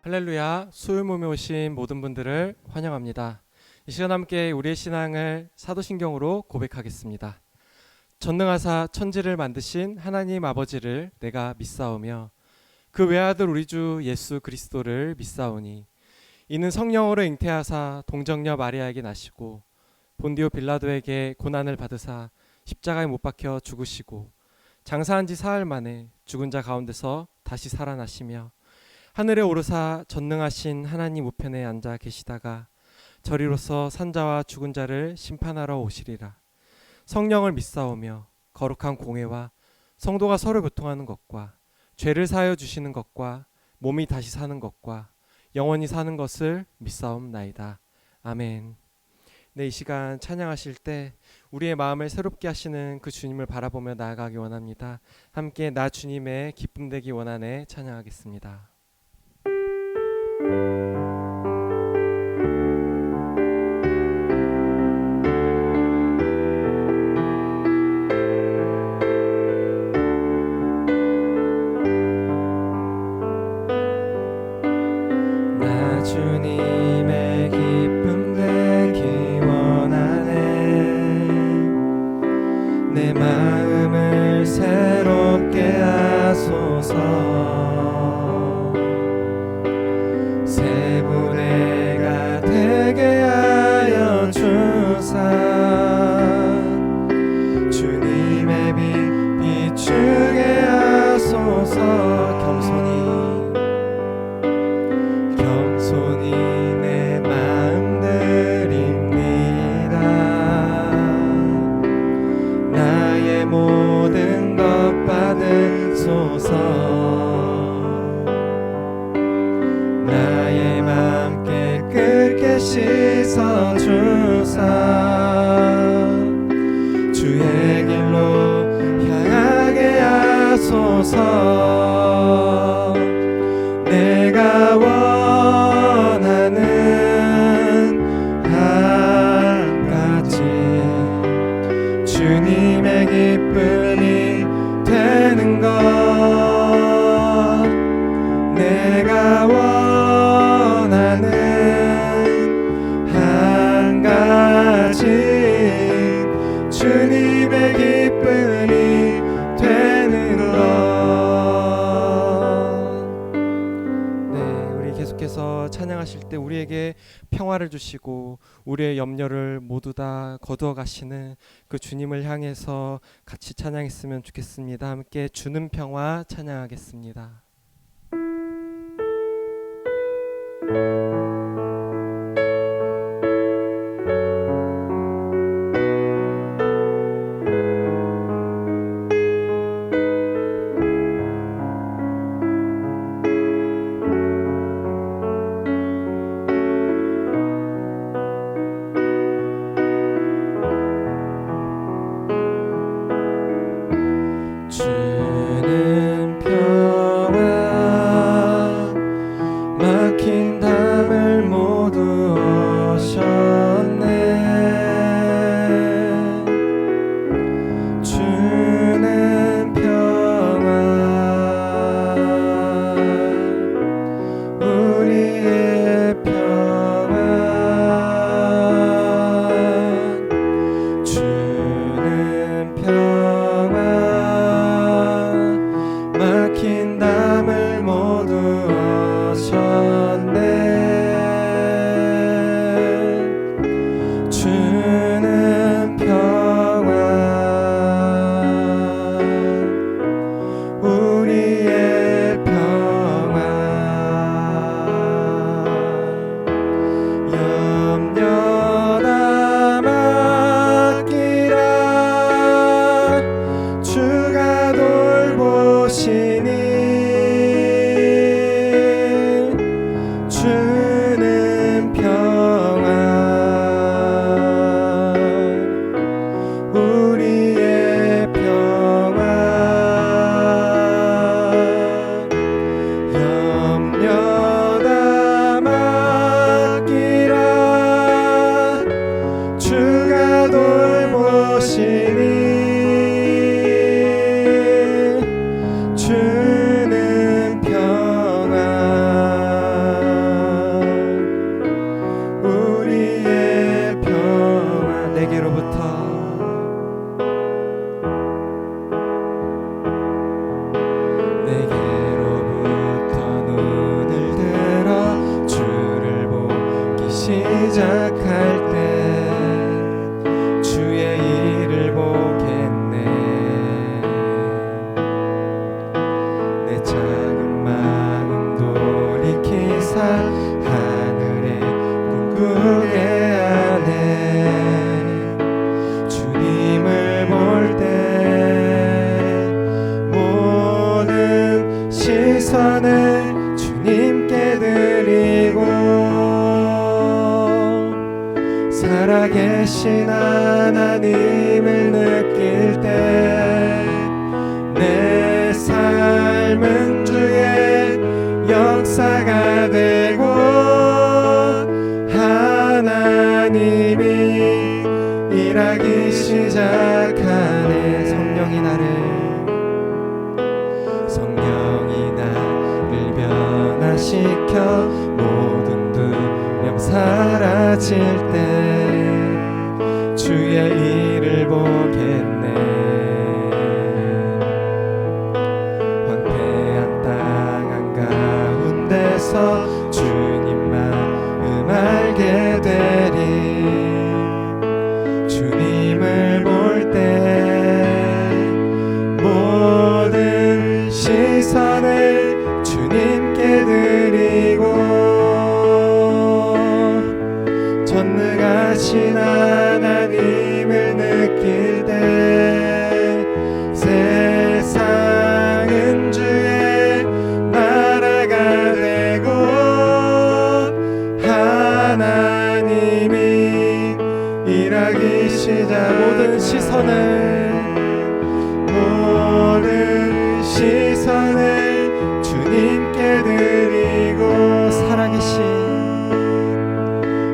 할렐루야, 수요일 몸에 오신 모든 분들을 환영합니다. 이 시간 함께 우리의 신앙을 사도신경으로 고백하겠습니다. 전능하사 천지를 만드신 하나님 아버지를 내가 믿사오며 그 외아들 우리 주 예수 그리스도를 믿사오니 이는 성령으로 잉태하사 동정녀 마리아에게 나시고 본디오 빌라도에게 고난을 받으사 십자가에 못 박혀 죽으시고 장사한 지 사흘 만에 죽은 자 가운데서 다시 살아나시며 하늘에 오르사 전능하신 하나님 우편에 앉아 계시다가 저리로서 산자와 죽은 자를 심판하러 오시리라. 성령을 믿사오며 거룩한 공회와 성도가 서로 교통하는 것과 죄를 사하여 주시는 것과 몸이 다시 사는 것과 영원히 사는 것을 믿사옵나이다. 아멘. 네, 이 시간 찬양하실 때 우리의 마음을 새롭게 하시는 그 주님을 바라보며 나아가기 원합니다. 함께 나 주님의 기쁨 되기 원하네 찬양하겠습니다. 나 주님의 기쁨 되기 원하네. 내 마음을 새롭게 하소서. 새 부대가 되게 하여 주사 주님의 빛 비추게 하소서. 겸손히 내 마음 드립니다. 나의 모든 것 받으소서. 나의 맘 깨끗게 씻어 주사 주의 길로 향하게 하소서. 내가 원하는 한 가지 주님의 기쁨이 되는 것. 내가 원하는 한 가지 주님의 기쁨이 되는 것. 계속해서 찬양하실 때 우리에게 평화를 주시고 우리의 염려를 모두 다 거두어 가시는 그 주님을 향해서 같이 찬양했으면 좋겠습니다. 함께 주는 평화 찬양하겠습니다. 주는 평화 주님께 드리고 살아계신 하나님을 느낄 때 내 삶은 주의 역사가 되고 하나님이 일하기 시작하네. 성령이 나를 변화시켜 모든 두려움 사라질 때 주의 일을 보겠네. 황폐한 땅 한가운데서 주님 마음 알게 되리. 주님을 볼 때 모든 시선을 주님께 드리고 전능하신 하나님을 느낄 때 세상은 주의 나라가 되고 하나님이 일하기 시작. 모든 시선을 주님께 드리고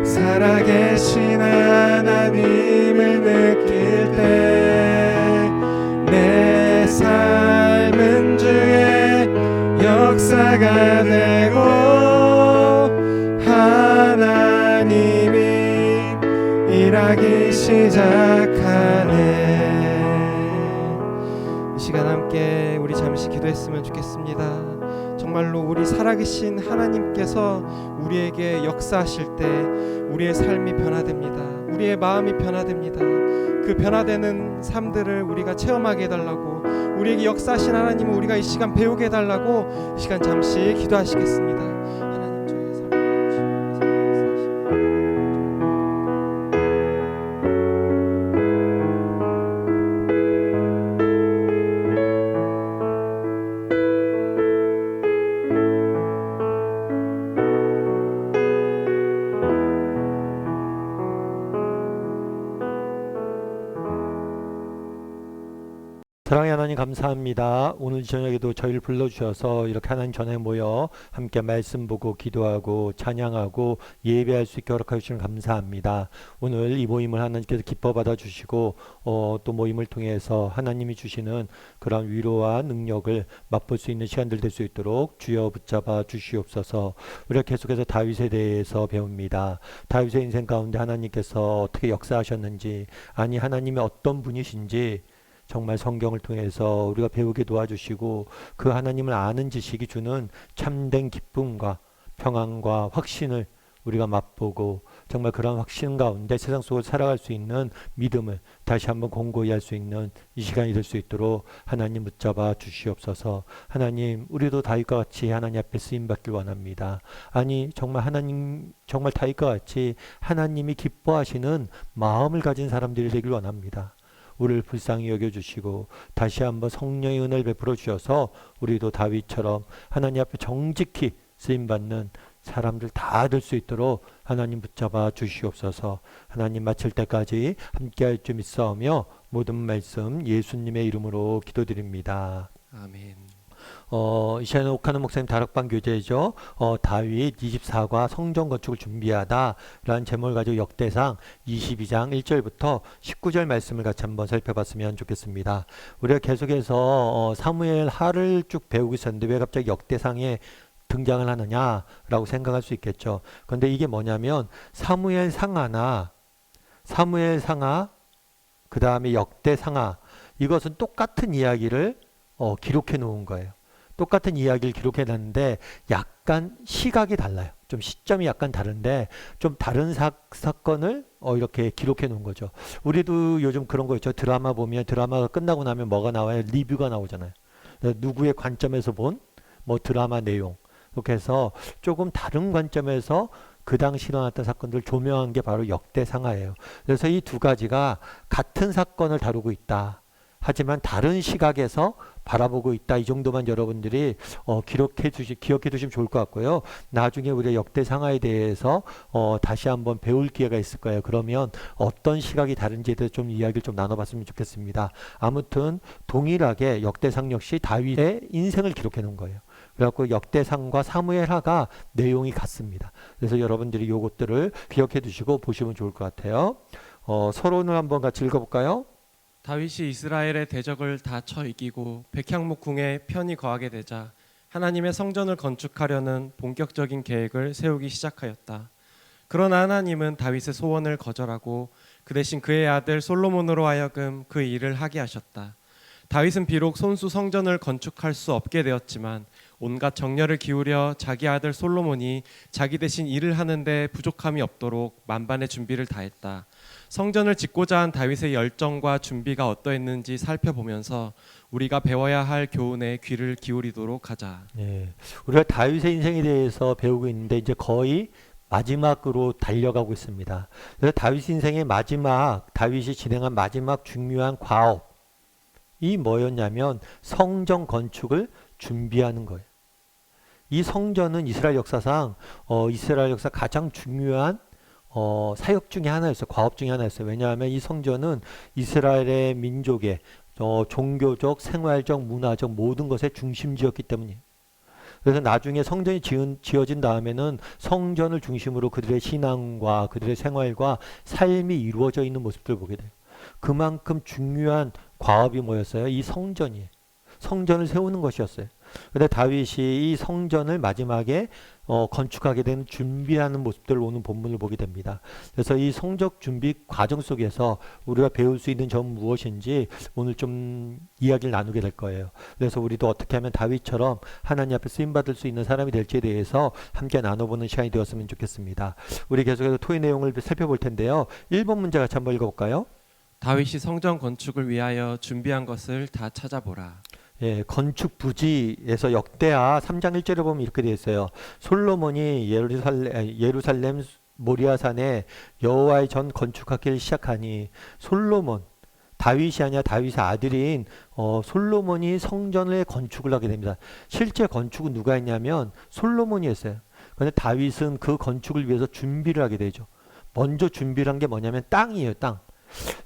살아계신 하나님을 느낄 때 내 삶은 주의 역사가 되고 하나님이 일하기 시작하네. 이 시간 함께 우리 잠시 기도했으면 좋겠습니다. 정말로 우리 살아계신 하나님께서 우리에게 역사하실 때 우리의 삶이 변화됩니다. 우리의 마음이 변화됩니다. 그 변화되는 삶들을 우리가 체험하게 해달라고, 우리에게 역사하신 하나님을 우리가 이 시간 배우게 해달라고 이 시간 잠시 기도하시겠습니다. 하나님 저희의 사랑의 하나님 감사합니다. 오늘 저녁에도 저희를 불러주셔서 이렇게 하나님 전에 모여 함께 말씀 보고 기도하고 찬양하고 예배할 수 있게 허락해 주시는 감사합니다. 오늘 이 모임을 하나님께서 기뻐 받아주시고 또 모임을 통해서 하나님이 주시는 그런 위로와 능력을 맛볼 수 있는 시간들 될 수 있도록 주여 붙잡아 주시옵소서. 우리가 계속해서 다윗에 대해서 배웁니다. 다윗의 인생 가운데 하나님께서 어떻게 역사하셨는지, 아니 하나님이 어떤 분이신지 정말 성경을 통해서 우리가 배우게 도와주시고 그 하나님을 아는 지식이 주는 참된 기쁨과 평안과 확신을 우리가 맛보고 정말 그런 확신 가운데 세상 속을 살아갈 수 있는 믿음을 다시 한번 공고히 할 수 있는 이 시간이 될 수 있도록 하나님 붙잡아 주시옵소서. 하나님, 우리도 다윗과 같이 하나님 앞에 쓰임받길 원합니다. 아니 정말 하나님, 정말 다윗과 같이 하나님이 기뻐하시는 마음을 가진 사람들이 되길 원합니다. 우리를 불쌍히 여겨주시고 다시 한번 성령의 은혜를 베풀어 주셔서 우리도 다윗처럼 하나님 앞에 정직히 쓰임받는 사람들 다 될 수 있도록 하나님 붙잡아 주시옵소서. 하나님 마칠 때까지 함께할 줄 믿사오며 모든 말씀 예수님의 이름으로 기도드립니다. 아멘. 이 시간에 옥하는 목사님 다락방 교재죠. 다윗 24과 성전 건축을 준비하다 라는 제목을 가지고 역대상 22장 1절부터 19절 말씀을 같이 한번 살펴봤으면 좋겠습니다. 우리가 계속해서 사무엘 하를 쭉 배우고 있었는데 왜 갑자기 역대상에 등장을 하느냐라고 생각할 수 있겠죠. 그런데 이게 뭐냐면 사무엘 상하나 그 다음에 역대상하, 이것은 똑같은 이야기를 기록해 놓은 거예요. 똑같은 이야기를 기록해 놨는데 약간 시각이 달라요. 좀 시점이 약간 다른데 좀 다른 사건을 이렇게 기록해 놓은 거죠. 우리도 요즘 그런 거 있죠. 드라마 보면 드라마가 끝나고 나면 뭐가 나와요? 리뷰가 나오잖아요. 누구의 관점에서 본 뭐 드라마 내용. 그렇게 해서 조금 다른 관점에서 그 당시 일어났던 사건들을 조명한 게 바로 역대상하예요. 그래서 이 두 가지가 같은 사건을 다루고 있다 하지만 다른 시각에서 바라보고 있다. 이 정도만 여러분들이 기억해 두시면 좋을 것 같고요. 나중에 우리가 역대상하에 대해서 다시 한번 배울 기회가 있을 거예요. 그러면 어떤 시각이 다른지에 대해서 좀 이야기를 좀 나눠봤으면 좋겠습니다. 아무튼 동일하게 역대상 역시 다윗의 인생을 기록해 놓은 거예요. 그래갖고 역대상과 사무엘하가 내용이 같습니다. 그래서 여러분들이 요것들을 기억해 두시고 보시면 좋을 것 같아요. 서론을 한번 같이 읽어볼까요? 다윗이 이스라엘의 대적을 다 쳐 이기고 백향목 궁에 편히 거하게 되자 하나님의 성전을 건축하려는 본격적인 계획을 세우기 시작하였다. 그러나 하나님은 다윗의 소원을 거절하고 그 대신 그의 아들 솔로몬으로 하여금 그 일을 하게 하셨다. 다윗은 비록 손수 성전을 건축할 수 없게 되었지만 온갖 정열을 기울여 자기 아들 솔로몬이 자기 대신 일을 하는데 부족함이 없도록 만반의 준비를 다했다. 성전을 짓고자 한 다윗의 열정과 준비가 어떠했는지 살펴보면서 우리가 배워야 할 교훈에 귀를 기울이도록 하자. 예, 우리가 다윗의 인생에 대해서 배우고 있는데 이제 거의 마지막으로 달려가고 있습니다. 그래서 다윗 인생의 다윗이 진행한 마지막 중요한 과업이 뭐였냐면 성전 건축을 준비하는 거예요. 이 성전은 이스라엘 역사 가장 중요한 사역 중에 하나였어요. 과업 중에 하나였어요. 왜냐하면 이 성전은 이스라엘의 민족의 종교적, 생활적, 문화적 모든 것의 중심지였기 때문이에요. 그래서 나중에 성전이 지어진 다음에는 성전을 중심으로 그들의 신앙과 그들의 생활과 삶이 이루어져 있는 모습들을 보게 돼요. 그만큼 중요한 과업이 뭐였어요? 이 성전이에요. 성전을 세우는 것이었어요. 근데 다윗이 이 성전을 마지막에 건축하게 된 준비하는 모습들을 오는 본문을 보게 됩니다. 그래서 이 성전 준비 과정 속에서 우리가 배울 수 있는 점 무엇인지 오늘 좀 이야기를 나누게 될 거예요. 그래서 우리도 어떻게 하면 다윗처럼 하나님 앞에 쓰임받을 수 있는 사람이 될지에 대해서 함께 나눠보는 시간이 되었으면 좋겠습니다. 우리 계속해서 토의 내용을 살펴볼 텐데요. 1번 문제 같이 한번 읽어볼까요? 다윗이 성전 건축을 위하여 준비한 것을 다 찾아보라. 예, 건축 부지에서 역대하 3장 1절에 보면 이렇게 되어 있어요. 솔로몬이 예루살렘 모리아산에 여호와의 전 건축하기를 시작하니 다윗이 아니라 다윗의 아들인 솔로몬이 성전을 건축을 하게 됩니다. 실제 건축은 누가 했냐면 솔로몬이 했어요. 그런데 다윗은 그 건축을 위해서 준비를 하게 되죠. 먼저 준비를 한 게 뭐냐면 땅이에요. 땅.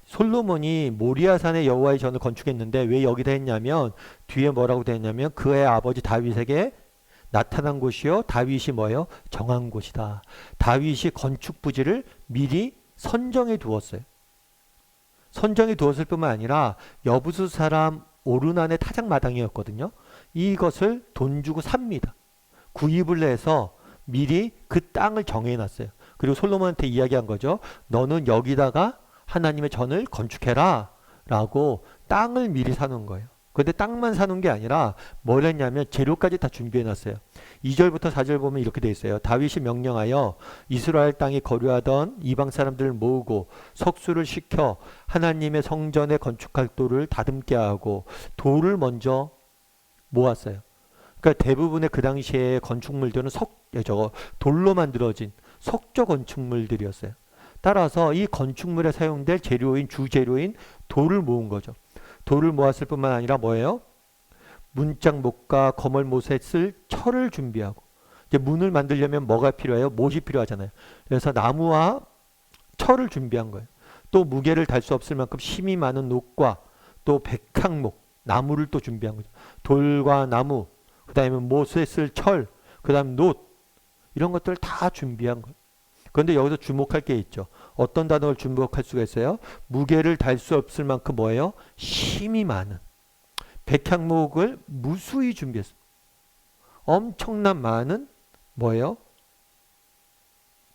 솔로몬이 모리아산에 여호와의 전을 건축했는데 왜 여기다 했냐면 뒤에 뭐라고 되어 있냐면 그의 아버지 다윗에게 나타난 곳이요 다윗이 뭐예요? 정한 곳이다. 다윗이 건축 부지를 미리 선정해 두었어요. 선정해 두었을 뿐만 아니라 여부수 사람 오르난의 타작마당이었거든요. 이것을 돈 주고 삽니다. 구입을 해서 미리 그 땅을 정해 놨어요. 그리고 솔로몬한테 이야기한 거죠. 너는 여기다가 하나님의 전을 건축해라 라고 땅을 미리 사놓은 거예요. 근데 땅만 사놓은 게 아니라 뭘 했냐면 재료까지 다 준비해 놨어요. 2절부터 4절 보면 이렇게 돼 있어요. 다윗이 명령하여 이스라엘 땅에 거류하던 이방 사람들을 모으고 석수를 시켜 하나님의 성전의 건축할 돌을 다듬게 하고 돌을 먼저 모았어요. 그러니까 대부분의 그 당시에 건축물들은 돌로 만들어진 석조 건축물들이었어요. 따라서 이 건축물에 사용될 주재료인 돌을 모은 거죠. 돌을 모았을 뿐만 아니라 뭐예요? 문짝 못과 거멀 못에 쓸 철을 준비하고 이제 문을 만들려면 뭐가 필요해요? 못이 필요하잖아요. 그래서 나무와 철을 준비한 거예요. 또 무게를 달 수 없을 만큼 힘이 많은 놋과 또 백향목, 나무를 또 준비한 거죠. 돌과 나무, 그 다음에 못에 쓸 철, 그 다음 놋 이런 것들을 다 준비한 거예요. 그런데 여기서 주목할 게 있죠. 어떤 단어를 주목할 수가 있어요? 무게를 달 수 없을 만큼 뭐예요? 힘이 많은 백향목을 무수히 준비했어요. 엄청난 많은 뭐예요?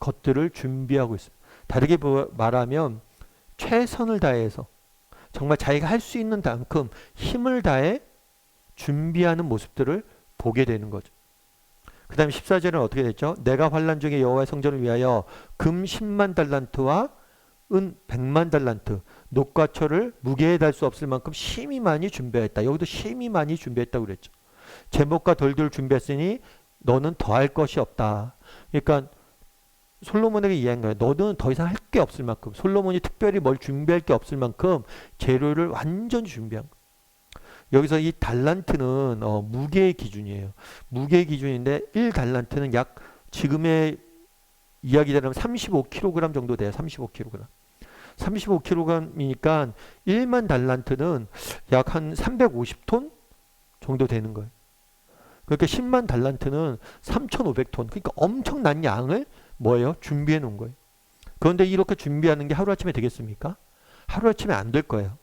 것들을 준비하고 있어요. 다르게 말하면 최선을 다해서 정말 자기가 할 수 있는 만큼 힘을 다해 준비하는 모습들을 보게 되는 거죠. 그 다음에 14절은 어떻게 됐죠? 내가 환난 중에 여호와의 성전을 위하여 금 10만 달란트와 은 100만 달란트 놋과 철을 무게에 달 수 없을 만큼 힘이 많이 준비했다. 여기도 힘이 많이 준비했다고 그랬죠. 제목과 돌들을 준비했으니 너는 더할 것이 없다. 그러니까 솔로몬에게 이야기한 거예요. 너는 더 이상 할 게 없을 만큼 솔로몬이 특별히 뭘 준비할 게 없을 만큼 재료를 완전히 준비한 거예요. 여기서 이 달란트는 무게의 기준이에요. 무게의 기준인데 1달란트는 약 지금의 이야기대로 35kg 정도 돼요. 35kg. 35kg이니까 1만 달란트는 약 한 350톤 정도 되는 거예요. 그러니까 10만 달란트는 3,500톤. 그러니까 엄청난 양을 뭐예요? 준비해 놓은 거예요. 그런데 이렇게 준비하는 게 하루아침에 되겠습니까? 하루아침에 안 될 거예요.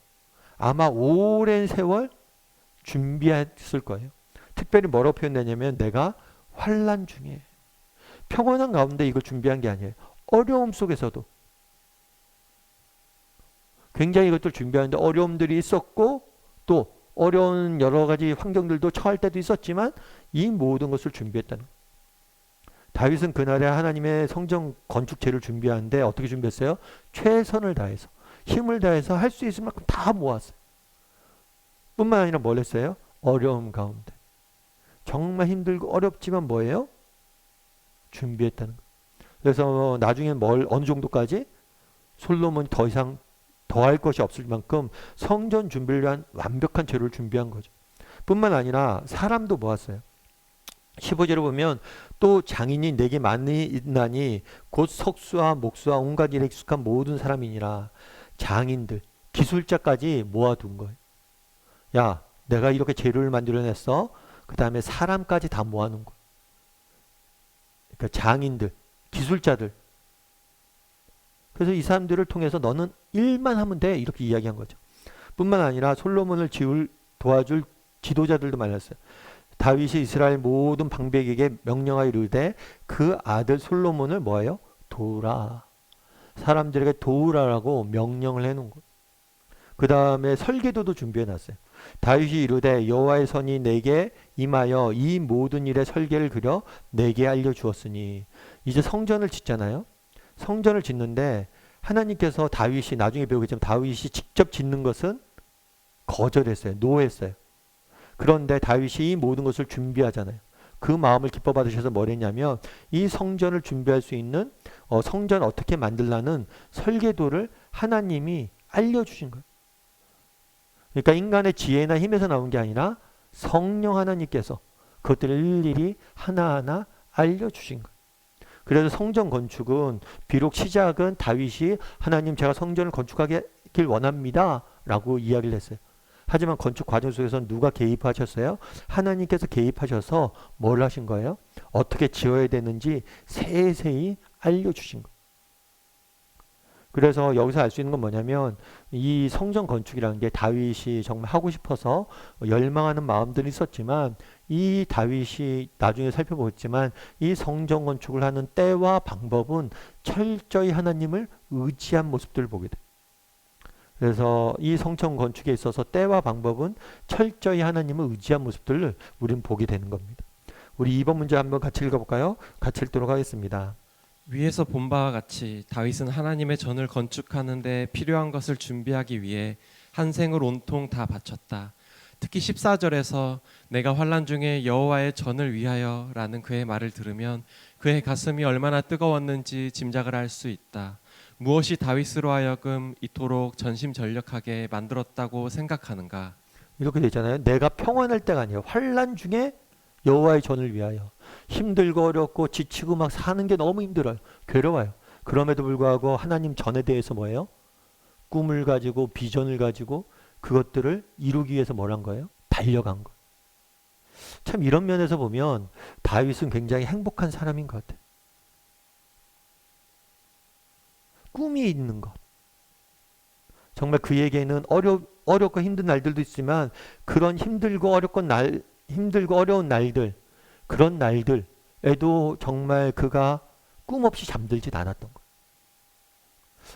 아마 오랜 세월 준비했을 거예요. 특별히 뭐라고 표현되냐면 내가 환난 중에 평온한 가운데 이걸 준비한 게 아니에요. 어려움 속에서도 굉장히 이것들 준비하는데 어려움들이 있었고 또 어려운 여러 가지 환경들도 처할 때도 있었지만 이 모든 것을 준비했다는 거예요. 다윗은 그날에 하나님의 성전 건축체를 준비하는데 어떻게 준비했어요? 최선을 다해서 힘을 다해서 할 수 있을 만큼 다 모았어요. 뿐만 아니라 뭘 했어요? 어려움 가운데 정말 힘들고 어렵지만 뭐예요? 준비했다는 거예요. 그래서 나중에 어느 정도까지 솔로몬이 더 이상 더할 것이 없을 만큼 성전 준비를 위한 완벽한 재료를 준비한 거죠. 뿐만 아니라 사람도 모았어요. 15절에 보면 또 장인이 내게 많이 있나니 곧 석수와 목수와 온갖 일에 익숙한 모든 사람이니라. 장인들, 기술자까지 모아둔 거예요. 야, 내가 이렇게 재료를 만들어냈어. 그 다음에 사람까지 다 모아놓은 거예요. 그러니까 장인들, 기술자들. 그래서 이 사람들을 통해서 너는 일만 하면 돼. 이렇게 이야기한 거죠. 뿐만 아니라 솔로몬을 도와줄 지도자들도 말렸어요. 다윗이 이스라엘 모든 방백에게 명령하여 이르되 그 아들 솔로몬을 뭐예요? 도우라. 사람들에게 도우라라고 명령을 해놓은 거예요. 그 다음에 설계도도 준비해놨어요. 다윗이 이르되 여호와의 선이 내게 임하여 이 모든 일의 설계를 그려 내게 알려주었으니. 이제 성전을 짓잖아요. 성전을 짓는데 하나님께서 다윗이 나중에 배우겠지만 다윗이 직접 짓는 것은 거절했어요. 노했어요. 그런데 다윗이 이 모든 것을 준비하잖아요. 그 마음을 기뻐 받으셔서 뭘 했냐면 이 성전을 준비할 수 있는 성전 어떻게 만들라는 설계도를 하나님이 알려주신 거예요. 그러니까 인간의 지혜나 힘에서 나온 게 아니라 성령 하나님께서 그것들을 일일이 하나하나 알려주신 거예요. 그래서 성전 건축은 비록 시작은 다윗이 하나님 제가 성전을 건축하길 원합니다 라고 이야기를 했어요. 하지만 건축 과정 속에서 누가 개입하셨어요? 하나님께서 개입하셔서 뭘 하신 거예요? 어떻게 지어야 되는지 세세히 알려주신 거예요. 그래서 여기서 알 수 있는 건 뭐냐면 이 성전 건축이라는 게 다윗이 정말 하고 싶어서 열망하는 마음들이 있었지만 이 다윗이 나중에 살펴보겠지만 이 성전 건축을 하는 때와 방법은 철저히 하나님을 의지한 모습들을 보게 돼요. 그래서 이 성전 건축에 있어서 때와 방법은 철저히 하나님을 의지한 모습들을 우리는 보게 되는 겁니다. 우리 2번 문제 한번 같이 읽어볼까요? 같이 읽도록 하겠습니다. 위에서 본 바와 같이 다윗은 하나님의 전을 건축하는 데 필요한 것을 준비하기 위해 한 생을 온통 다 바쳤다. 특히 14절에서 내가 환난 중에 여호와의 전을 위하여 라는 그의 말을 들으면 그의 가슴이 얼마나 뜨거웠는지 짐작을 할 수 있다. 무엇이 다윗으로 하여금 이토록 전심전력하게 만들었다고 생각하는가? 이렇게 되잖아요. 내가 평안할 때가 아니에요. 환난 중에 여호와의 전을 위하여. 힘들고 어렵고 지치고 막 사는 게 너무 힘들어요. 괴로워요. 그럼에도 불구하고 하나님 전에 대해서 뭐예요? 꿈을 가지고 비전을 가지고 그것들을 이루기 위해서 뭘 한 거예요? 달려간 거예요. 참 이런 면에서 보면 다윗은 굉장히 행복한 사람인 것 같아요. 꿈이 있는 것. 정말 그에게는 어렵고 힘든 날들도 있지만 그런 힘들고 어려운 날들, 그런 날들에도 정말 그가 꿈 없이 잠들진 않았던 거예요.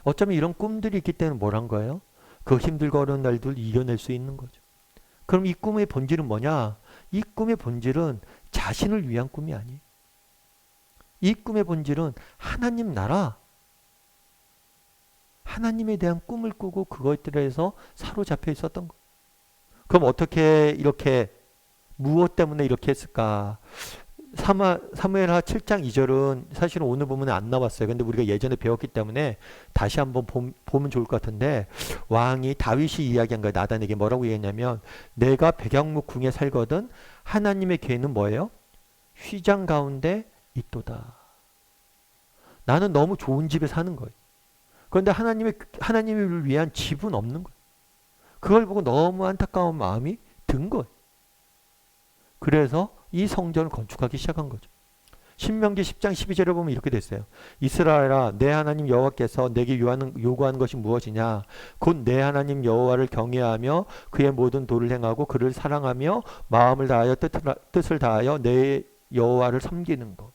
어쩌면 이런 꿈들이 있기 때문에 뭘 한 거예요? 그 힘들고 어려운 날들을 이겨낼 수 있는 거죠. 그럼 이 꿈의 본질은 뭐냐? 이 꿈의 본질은 자신을 위한 꿈이 아니에요. 이 꿈의 본질은 하나님 나라, 하나님에 대한 꿈을 꾸고 그것들에서 사로잡혀 있었던 거예요. 그럼 어떻게 이렇게 무엇 때문에 이렇게 했을까? 사무엘하 7장 2절은 사실은 오늘 부분에 안 나왔어요. 근데 우리가 예전에 배웠기 때문에 다시 한번 보면 좋을 것 같은데, 왕이 다윗이 이야기한 거예요. 나단에게 뭐라고 얘기했냐면, 내가 백양목 궁에 살거든 하나님의 계획은 뭐예요? 휘장 가운데 있도다. 나는 너무 좋은 집에 사는 거예요. 그런데 하나님을 위한 집은 없는 거예요. 그걸 보고 너무 안타까운 마음이 든 거예요. 그래서 이 성전을 건축하기 시작한 거죠. 신명기 10장 12절에 보면 이렇게 됐어요. 이스라엘아, 내 하나님 여호와께서 내게 요구하는 것이 무엇이냐? 곧 내 하나님 여호와를 경외하며 그의 모든 도를 행하고 그를 사랑하며 마음을 다하여 뜻을 다하여 내 여호와를 섬기는 것.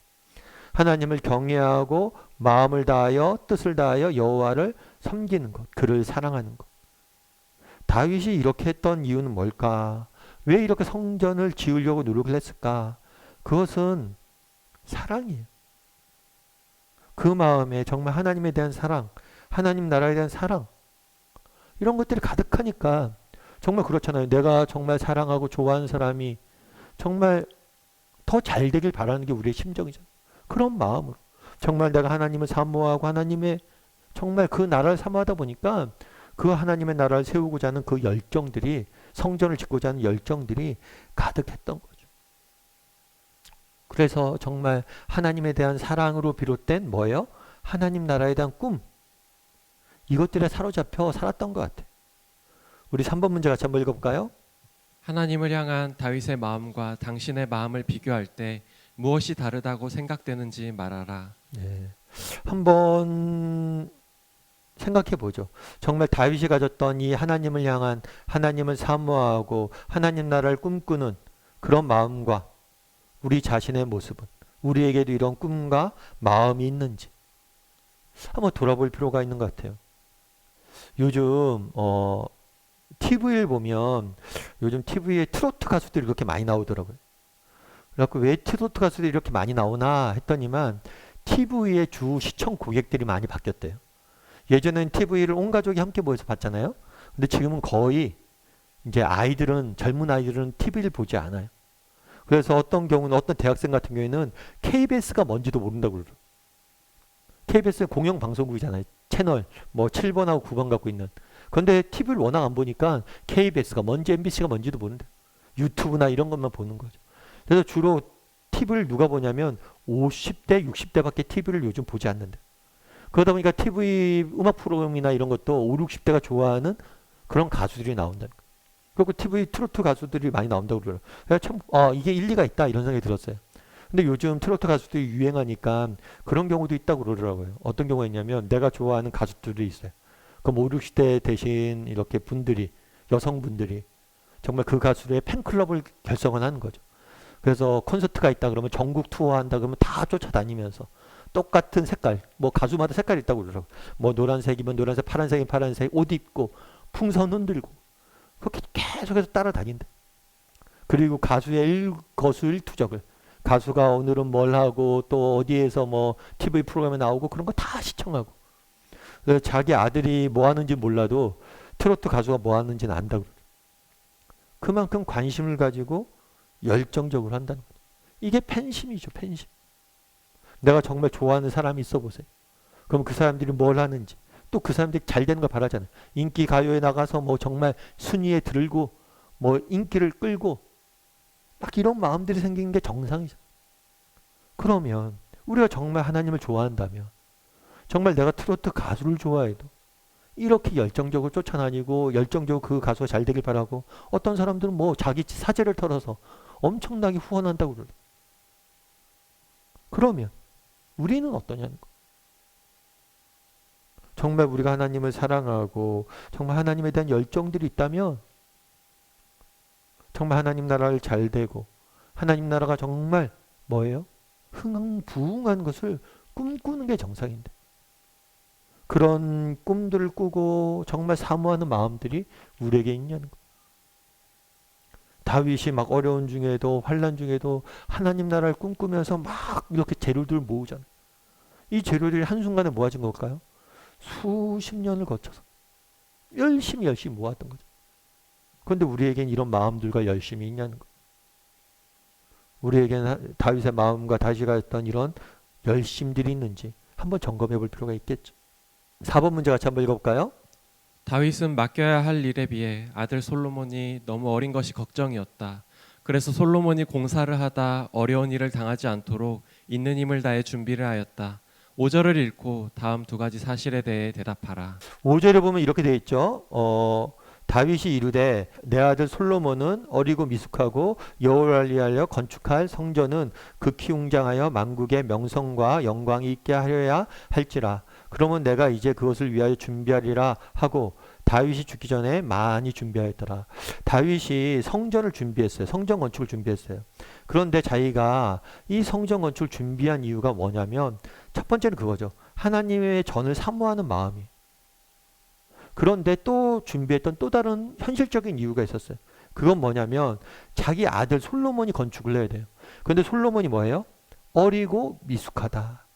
하나님을 경외하고 마음을 다하여 뜻을 다하여 여호와를 섬기는 것. 그를 사랑하는 것. 다윗이 이렇게 했던 이유는 뭘까? 왜 이렇게 성전을 지으려고 노력을 했을까? 그것은 사랑이에요. 그 마음에 정말 하나님에 대한 사랑, 하나님 나라에 대한 사랑, 이런 것들이 가득하니까 정말 그렇잖아요. 내가 정말 사랑하고 좋아하는 사람이 정말 더 잘 되길 바라는 게 우리의 심정이잖아요. 그런 마음으로 정말 내가 하나님을 사모하고 하나님의 정말 그 나라를 사모하다 보니까 그 하나님의 나라를 세우고자 하는 그 열정들이, 성전을 짓고자 하는 열정들이 가득했던 거죠. 그래서 정말 하나님에 대한 사랑으로 비롯된 뭐예요? 하나님 나라에 대한 꿈, 이것들에 사로잡혀 살았던 것 같아요. 우리 3번 문제 같이 한번 읽어볼까요? 하나님을 향한 다윗의 마음과 당신의 마음을 비교할 때 무엇이 다르다고 생각되는지 말하라. 네. 한번 생각해 보죠. 정말 다윗이 가졌던 이 하나님을 향한, 하나님을 사모하고 하나님 나라를 꿈꾸는 그런 마음과 우리 자신의 모습은, 우리에게도 이런 꿈과 마음이 있는지 한번 돌아볼 필요가 있는 것 같아요. 요즘 TV를 보면 요즘 TV에 트로트 가수들이 그렇게 많이 나오더라고요. 그래갖고 왜 트로트 가수들이 이렇게 많이 나오나 했더니만 TV의 주 시청 고객들이 많이 바뀌었대요. 예전엔 TV를 온 가족이 함께 모여서 봤잖아요. 근데 지금은 거의 이제 젊은 아이들은 TV를 보지 않아요. 그래서 어떤 경우는 어떤 대학생 같은 경우에는 KBS가 뭔지도 모른다고 그러더라고요. KBS는 공영방송국이잖아요. 채널 뭐 7번하고 9번 갖고 있는. 그런데 TV를 워낙 안 보니까 KBS가 뭔지 MBC가 뭔지도 모른대요. 유튜브나 이런 것만 보는 거죠. 그래서 주로 TV를 누가 보냐면 50대, 60대밖에 TV를 요즘 보지 않는데. 그러다 보니까 TV 음악 프로그램이나 이런 것도 5, 60대가 좋아하는 그런 가수들이 나온다는 거예요. 그리고 TV 트로트 가수들이 많이 나온다고 그래요. 그래서 참, 이게 일리가 있다 이런 생각이 들었어요. 근데 요즘 트로트 가수들이 유행하니까 그런 경우도 있다고 그러더라고요. 어떤 경우가 있냐면 내가 좋아하는 가수들이 있어요. 그럼 5, 60대 대신 이렇게 여성분들이 정말 그 가수의 팬클럽을 결성을 하는 거죠. 그래서 콘서트가 있다 그러면 전국 투어한다 그러면 다 쫓아다니면서 똑같은 색깔, 뭐 가수마다 색깔이 있다고 그러더라고요. 뭐 노란색이면 노란색, 파란색이면 파란색, 옷 입고 풍선 흔들고 그렇게 계속해서 따라다닌다. 그리고 가수의 일거수일투족을, 가수가 오늘은 뭘 하고 또 어디에서 뭐 TV 프로그램에 나오고 그런 거 다 시청하고, 그래서 자기 아들이 뭐 하는지 몰라도 트로트 가수가 뭐 하는지는 안다고 그래요. 그만큼 관심을 가지고 열정적으로 한다는 거죠. 이게 팬심이죠, 팬심. 내가 정말 좋아하는 사람이 있어 보세요. 그럼 그 사람들이 뭘 하는지, 또 그 사람들이 잘 되는 걸 바라잖아요. 인기 가요에 나가서 뭐 정말 순위에 들고 뭐 인기를 끌고 막 이런 마음들이 생기는 게 정상이죠. 그러면 우리가 정말 하나님을 좋아한다면, 정말 내가 트로트 가수를 좋아해도 이렇게 열정적으로 쫓아다니고 열정적으로 그 가수가 잘 되길 바라고, 어떤 사람들은 뭐 자기 사재를 털어서 엄청나게 후원한다고 그래요. 그러면 우리는 어떠냐는 거. 정말 우리가 하나님을 사랑하고 정말 하나님에 대한 열정들이 있다면 정말 하나님 나라를 잘 되고 하나님 나라가 정말 뭐예요? 흥황부흥한 것을 꿈꾸는 게 정상인데, 그런 꿈들을 꾸고 정말 사모하는 마음들이 우리에게 있냐는 거. 다윗이 막 어려운 중에도 환난 중에도 하나님 나라를 꿈꾸면서 막 이렇게 재료들을 모으잖아요. 이 재료들이 한순간에 모아진 걸까요? 수십 년을 거쳐서 열심히 모았던 거죠. 그런데 우리에겐 이런 마음들과 열심이 있냐는 거. 우리에게는 다윗의 마음과 다윗이 가졌던 이런 열심들이 있는지 한번 점검해 볼 필요가 있겠죠. 4번 문제 같이 한번 읽어볼까요? 다윗은 맡겨야 할 일에 비해 아들 솔로몬이 너무 어린 것이 걱정이었다. 그래서 솔로몬이 공사를 하다 어려운 일을 당하지 않도록 있는 힘을 다해 준비를 하였다. 5절을 읽고 다음 두 가지 사실에 대해 대답하라. 5절에 보면 이렇게 되어 있죠. 다윗이 이르되 내 아들 솔로몬은 어리고 미숙하고 여호와를 위하여 건축할 성전은 극히 웅장하여 만국의 명성과 영광이 있게 하려야 할지라. 그러면 내가 이제 그것을 위하여 준비하리라 하고 다윗이 죽기 전에 많이 준비하였더라. 다윗이 성전을 준비했어요. 성전 건축을 준비했어요. 그런데 자기가 이 성전 건축을 준비한 이유가 뭐냐면 첫 번째는 그거죠. 하나님의 전을 사모하는 마음이. 그런데 또 준비했던 또 다른 현실적인 이유가 있었어요. 그건 뭐냐면 자기 아들 솔로몬이 건축을 해야 돼요. 그런데 솔로몬이 뭐예요? 어리고 미숙하다.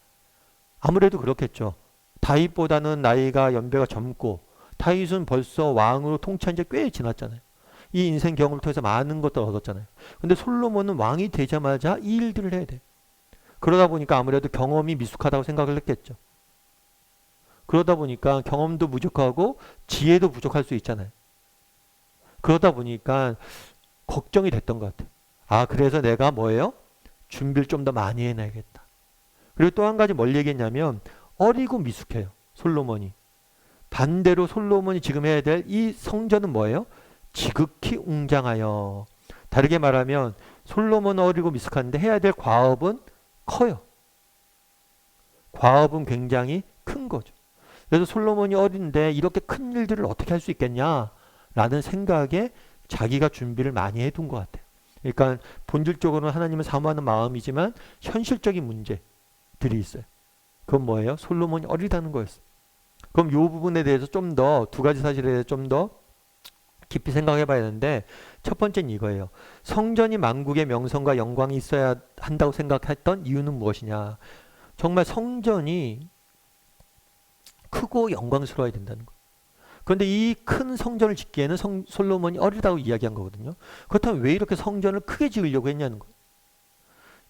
아무래도 그렇겠죠. 다윗보다는 나이가 연배가 젊고 다윗은 벌써 왕으로 통치한 지 꽤 지났잖아요. 이 인생 경험을 통해서 많은 것들을 얻었잖아요. 근데 솔로몬은 왕이 되자마자 이 일들을 해야 돼요. 그러다 보니까 아무래도 경험이 미숙하다고 생각을 했겠죠. 그러다 보니까 경험도 부족하고 지혜도 부족할 수 있잖아요. 그러다 보니까 걱정이 됐던 것 같아요. 아, 그래서 내가 뭐예요? 준비를 좀 더 많이 해놔야겠다. 그리고 또 한 가지 뭘 얘기했냐면 어리고 미숙해요. 솔로몬이. 반대로 솔로몬이 지금 해야 될 이 성전은 뭐예요? 지극히 웅장하여. 다르게 말하면 솔로몬은 어리고 미숙한데 해야 될 과업은 커요. 과업은 굉장히 큰 거죠. 그래서 솔로몬이 어린데 이렇게 큰 일들을 어떻게 할 수 있겠냐라는 생각에 자기가 준비를 많이 해둔 것 같아요. 그러니까 본질적으로는 하나님을 사모하는 마음이지만 현실적인 문제들이 있어요. 그건 뭐예요? 솔로몬이 어리다는 거였어요. 그럼 이 부분에 대해서 좀 더 두 가지 사실에 대해서 좀 더 깊이 생각해 봐야 되는데 첫 번째는 이거예요. 성전이 만국의 명성과 영광이 있어야 한다고 생각했던 이유는 무엇이냐. 정말 성전이 크고 영광스러워야 된다는 거예요. 그런데 이 큰 성전을 짓기에는 솔로몬이 어리다고 이야기한 거거든요. 그렇다면 왜 이렇게 성전을 크게 지으려고 했냐는 거예요.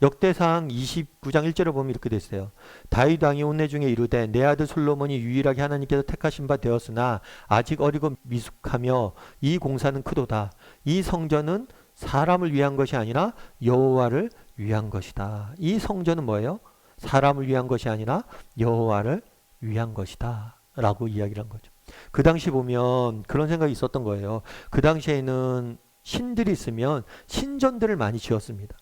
역대상 29장 1절에 보면 이렇게 돼 있어요. 다윗 왕이 온내 중에 이르되 내 아들 솔로몬이 유일하게 하나님께서 택하신 바 되었으나 아직 어리고 미숙하며 이 공사는 크도다. 이 성전은 사람을 위한 것이 아니라 여호와를 위한 것이다. 이 성전은 뭐예요? 사람을 위한 것이 아니라 여호와를 위한 것이다 라고 이야기를 한 거죠. 그 당시 보면 그런 생각이 있었던 거예요. 그 당시에는 신들이 있으면 신전들을 많이 지었습니다.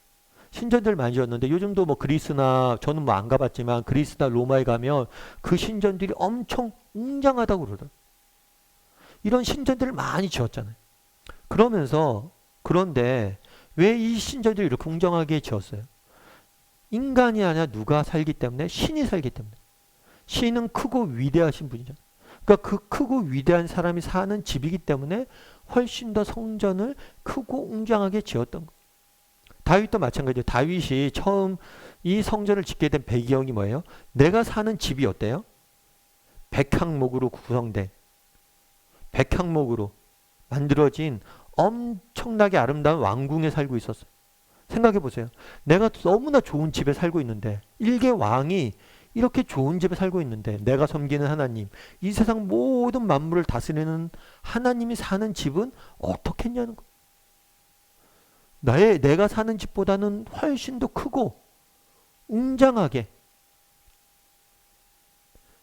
신전들을 많이 지었는데 요즘도 뭐 그리스나 저는 뭐 안 가봤지만 그리스나 로마에 가면 그 신전들이 엄청 웅장하다고 그러더라고요. 이런 신전들을 많이 지었잖아요. 그런데 왜 이 신전들이 이렇게 웅장하게 지었어요? 인간이 아니라 누가 살기 때문에? 신이 살기 때문에. 신은 크고 위대하신 분이잖아요. 그러니까 그 크고 위대한 사람이 사는 집이기 때문에 훨씬 더 성전을 크고 웅장하게 지었던 거예요. 다윗도 마찬가지예요. 다윗이 처음 이 성전을 짓게 된 배경이 뭐예요? 내가 사는 집이 어때요? 백향목으로 구성된, 백향목으로 만들어진 엄청나게 아름다운 왕궁에 살고 있었어요. 생각해 보세요. 내가 너무나 좋은 집에 살고 있는데 일개 왕이 이렇게 좋은 집에 살고 있는데 내가 섬기는 하나님, 이 세상 모든 만물을 다스리는 하나님이 사는 집은 어떻겠냐는 거예요. 내가 사는 집보다는 훨씬 더 크고 웅장하게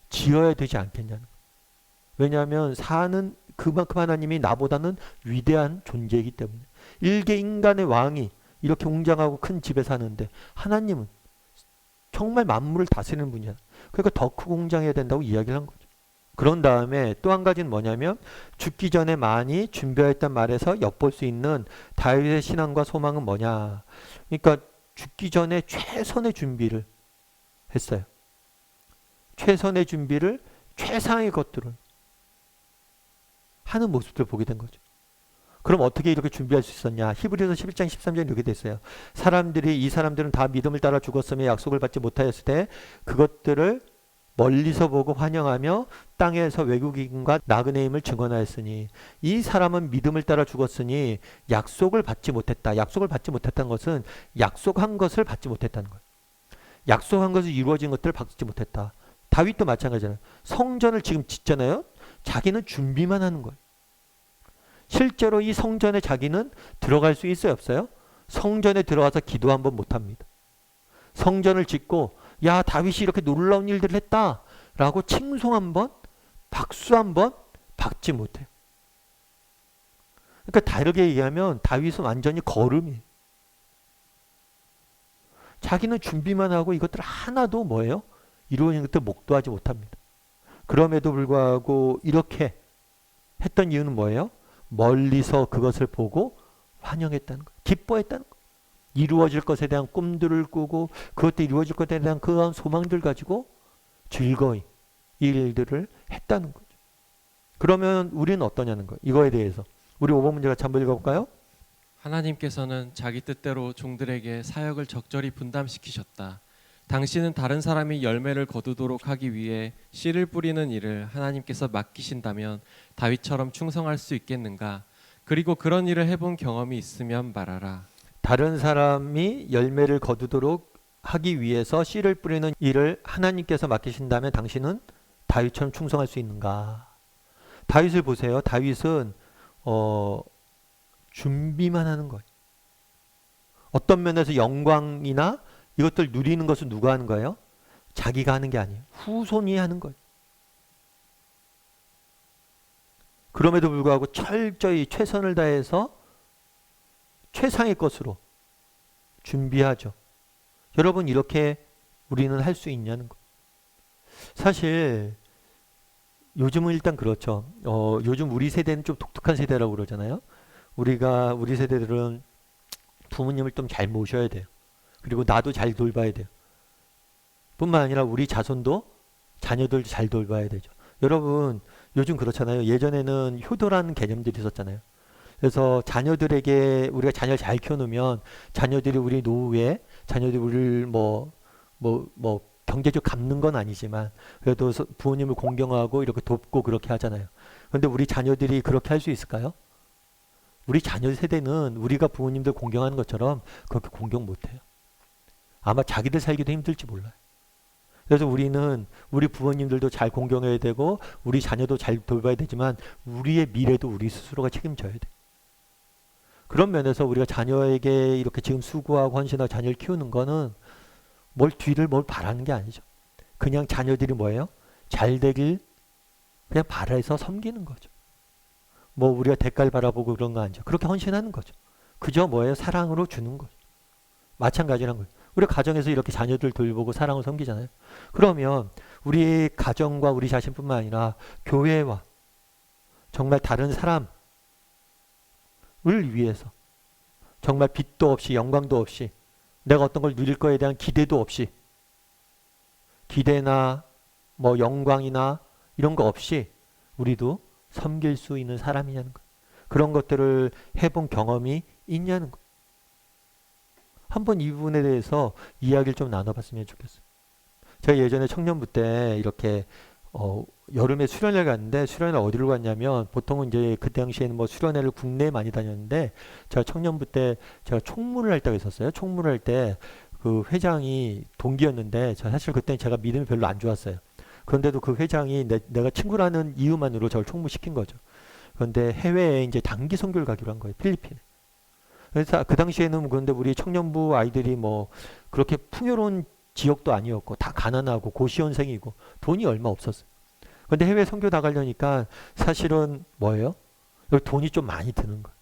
지어야 되지 않겠냐는 거예요. 왜냐하면 사는 그만큼 하나님이 나보다는 위대한 존재이기 때문에. 일개 인간의 왕이 이렇게 웅장하고 큰 집에 사는데 하나님은 정말 만물을 다스리는 분이야. 그러니까 더 크고 웅장해야 된다고 이야기를 한 거죠. 그런 다음에 또 한 가지는 뭐냐면 죽기 전에 많이 준비했단 말에서 엿볼 수 있는 다윗의 신앙과 소망은 뭐냐. 그러니까 죽기 전에 최선의 준비를 했어요. 최선의 준비를, 최상의 것들을 하는 모습들을 보게 된 거죠. 그럼 어떻게 이렇게 준비할 수 있었냐? 히브리서 11장 13절에 이렇게 돼 있어요. 이 사람들은 다 믿음을 따라 죽었으며 약속을 받지 못하였을 때 그것들을 멀리서 보고 환영하며 땅에서 외국인과 나그네임을 증언하였으니 이 사람은 믿음을 따라 죽었으니 약속을 받지 못했다. 약속을 받지 못했다는 것은 약속한 것을 받지 못했다는 거예요. 약속한 것을 이루어진 것들을 받지 못했다. 다윗도 마찬가지잖아요. 성전을 지금 짓잖아요. 자기는 준비만 하는 거예요. 실제로 이 성전에 자기는 들어갈 수 있어요, 없어요? 성전에 들어가서 기도 한번 못합니다. 성전을 짓고 야, 다윗이 이렇게 놀라운 일들을 했다 라고 칭송 한번, 박수 한번 받지 못해요. 그러니까 다르게 얘기하면 다윗은 완전히 거름이에요. 자기는 준비만 하고 이것들 하나도 뭐예요? 이루어진 것들 목도하지 못합니다. 그럼에도 불구하고 이렇게 했던 이유는 뭐예요? 멀리서 그것을 보고 환영했다는 거예요. 기뻐했다는 거예요. 이루어질 것에 대한 꿈들을 꾸고 그것도 이루어질 것에 대한 그러한 소망들 가지고 즐거이 이 일들을 했다는 거죠. 그러면 우리는 어떠냐는 거예요. 이거에 대해서 우리 5번 문제 같이 한번 읽어볼까요? 하나님께서는 자기 뜻대로 종들에게 사역을 적절히 분담시키셨다. 당신은 다른 사람이 열매를 거두도록 하기 위해 씨를 뿌리는 일을 하나님께서 맡기신다면 다윗처럼 충성할 수 있겠는가? 그리고 그런 일을 해본 경험이 있으면 말하라. 다른 사람이 열매를 거두도록 하기 위해서 씨를 뿌리는 일을 하나님께서 맡기신다면 당신은 다윗처럼 충성할 수 있는가? 다윗을 보세요. 다윗은 준비만 하는 거예요. 어떤 면에서 영광이나 이것들 누리는 것은 누가 하는 거예요? 자기가 하는 게 아니에요. 후손이 하는 거예요. 그럼에도 불구하고 철저히 최선을 다해서 최상의 것으로 준비하죠. 여러분 이렇게 우리는 할 수 있냐는 거. 사실 요즘은 일단 그렇죠. 요즘 우리 세대는 좀 독특한 세대라고 그러잖아요. 우리 세대들은 부모님을 좀 잘 모셔야 돼요. 그리고 나도 잘 돌봐야 돼요. 뿐만 아니라 우리 자손도 자녀들 잘 돌봐야 되죠. 여러분 요즘 그렇잖아요. 예전에는 효도라는 개념들이 있었잖아요. 그래서 자녀들에게 우리가 자녀를 잘 키워놓으면 자녀들이 우리 노후에 자녀들이 우리를 뭐 경제적 갚는 건 아니지만 그래도 부모님을 공경하고 이렇게 돕고 그렇게 하잖아요. 그런데 우리 자녀들이 그렇게 할 수 있을까요? 우리 자녀 세대는 우리가 부모님들 공경하는 것처럼 그렇게 공경 못해요. 아마 자기들 살기도 힘들지 몰라요. 그래서 우리는 우리 부모님들도 잘 공경해야 되고 우리 자녀도 잘 돌봐야 되지만 우리의 미래도 우리 스스로가 책임져야 돼. 그런 면에서 우리가 자녀에게 이렇게 지금 수고하고 헌신하고 자녀를 키우는 거는 뭘 바라는 게 아니죠. 그냥 자녀들이 뭐예요? 잘 되길 그냥 바라서 섬기는 거죠. 뭐 우리가 대가를 바라보고 그런 거 아니죠. 그렇게 헌신하는 거죠. 그저 뭐예요? 사랑으로 주는 거죠. 마찬가지란 거예요. 우리 가정에서 이렇게 자녀들 돌보고 사랑을 섬기잖아요. 그러면 우리 가정과 우리 자신뿐만 아니라 교회와 정말 다른 사람을 위해서 정말 빚도 없이 영광도 없이 내가 어떤 걸 누릴 거에 대한 기대도 없이 기대나 뭐 영광이나 이런 거 없이 우리도 섬길 수 있는 사람이냐는 거예요. 그런 것들을 해본 경험이 있냐는 거예요. 한번 이 부분에 대해서 이야기를 좀 나눠봤으면 좋겠어요. 제가 예전에 청년부 때 이렇게 여름에 수련회 갔는데 수련회 어디로 갔냐면 보통은 이제 그때 당시에는 뭐 수련회를 국내에 많이 다녔는데 제가 청년부 때 제가 총무를 할 때가 있었어요. 총무를 할 때 그 회장이 동기였는데 사실 그때 제가 믿음이 별로 안 좋았어요. 그런데도 그 회장이 내가 친구라는 이유만으로 저를 총무시킨 거죠. 그런데 해외에 이제 단기 선교를 가기로 한 거예요. 필리핀에. 그래서 그 당시에는 그런데 우리 청년부 아이들이 뭐 그렇게 풍요로운 지역도 아니었고 다 가난하고 고시원생이고 돈이 얼마 없었어요. 그런데 해외 선교 나가려니까 사실은 뭐예요? 여기 돈이 좀 많이 드는 거예요.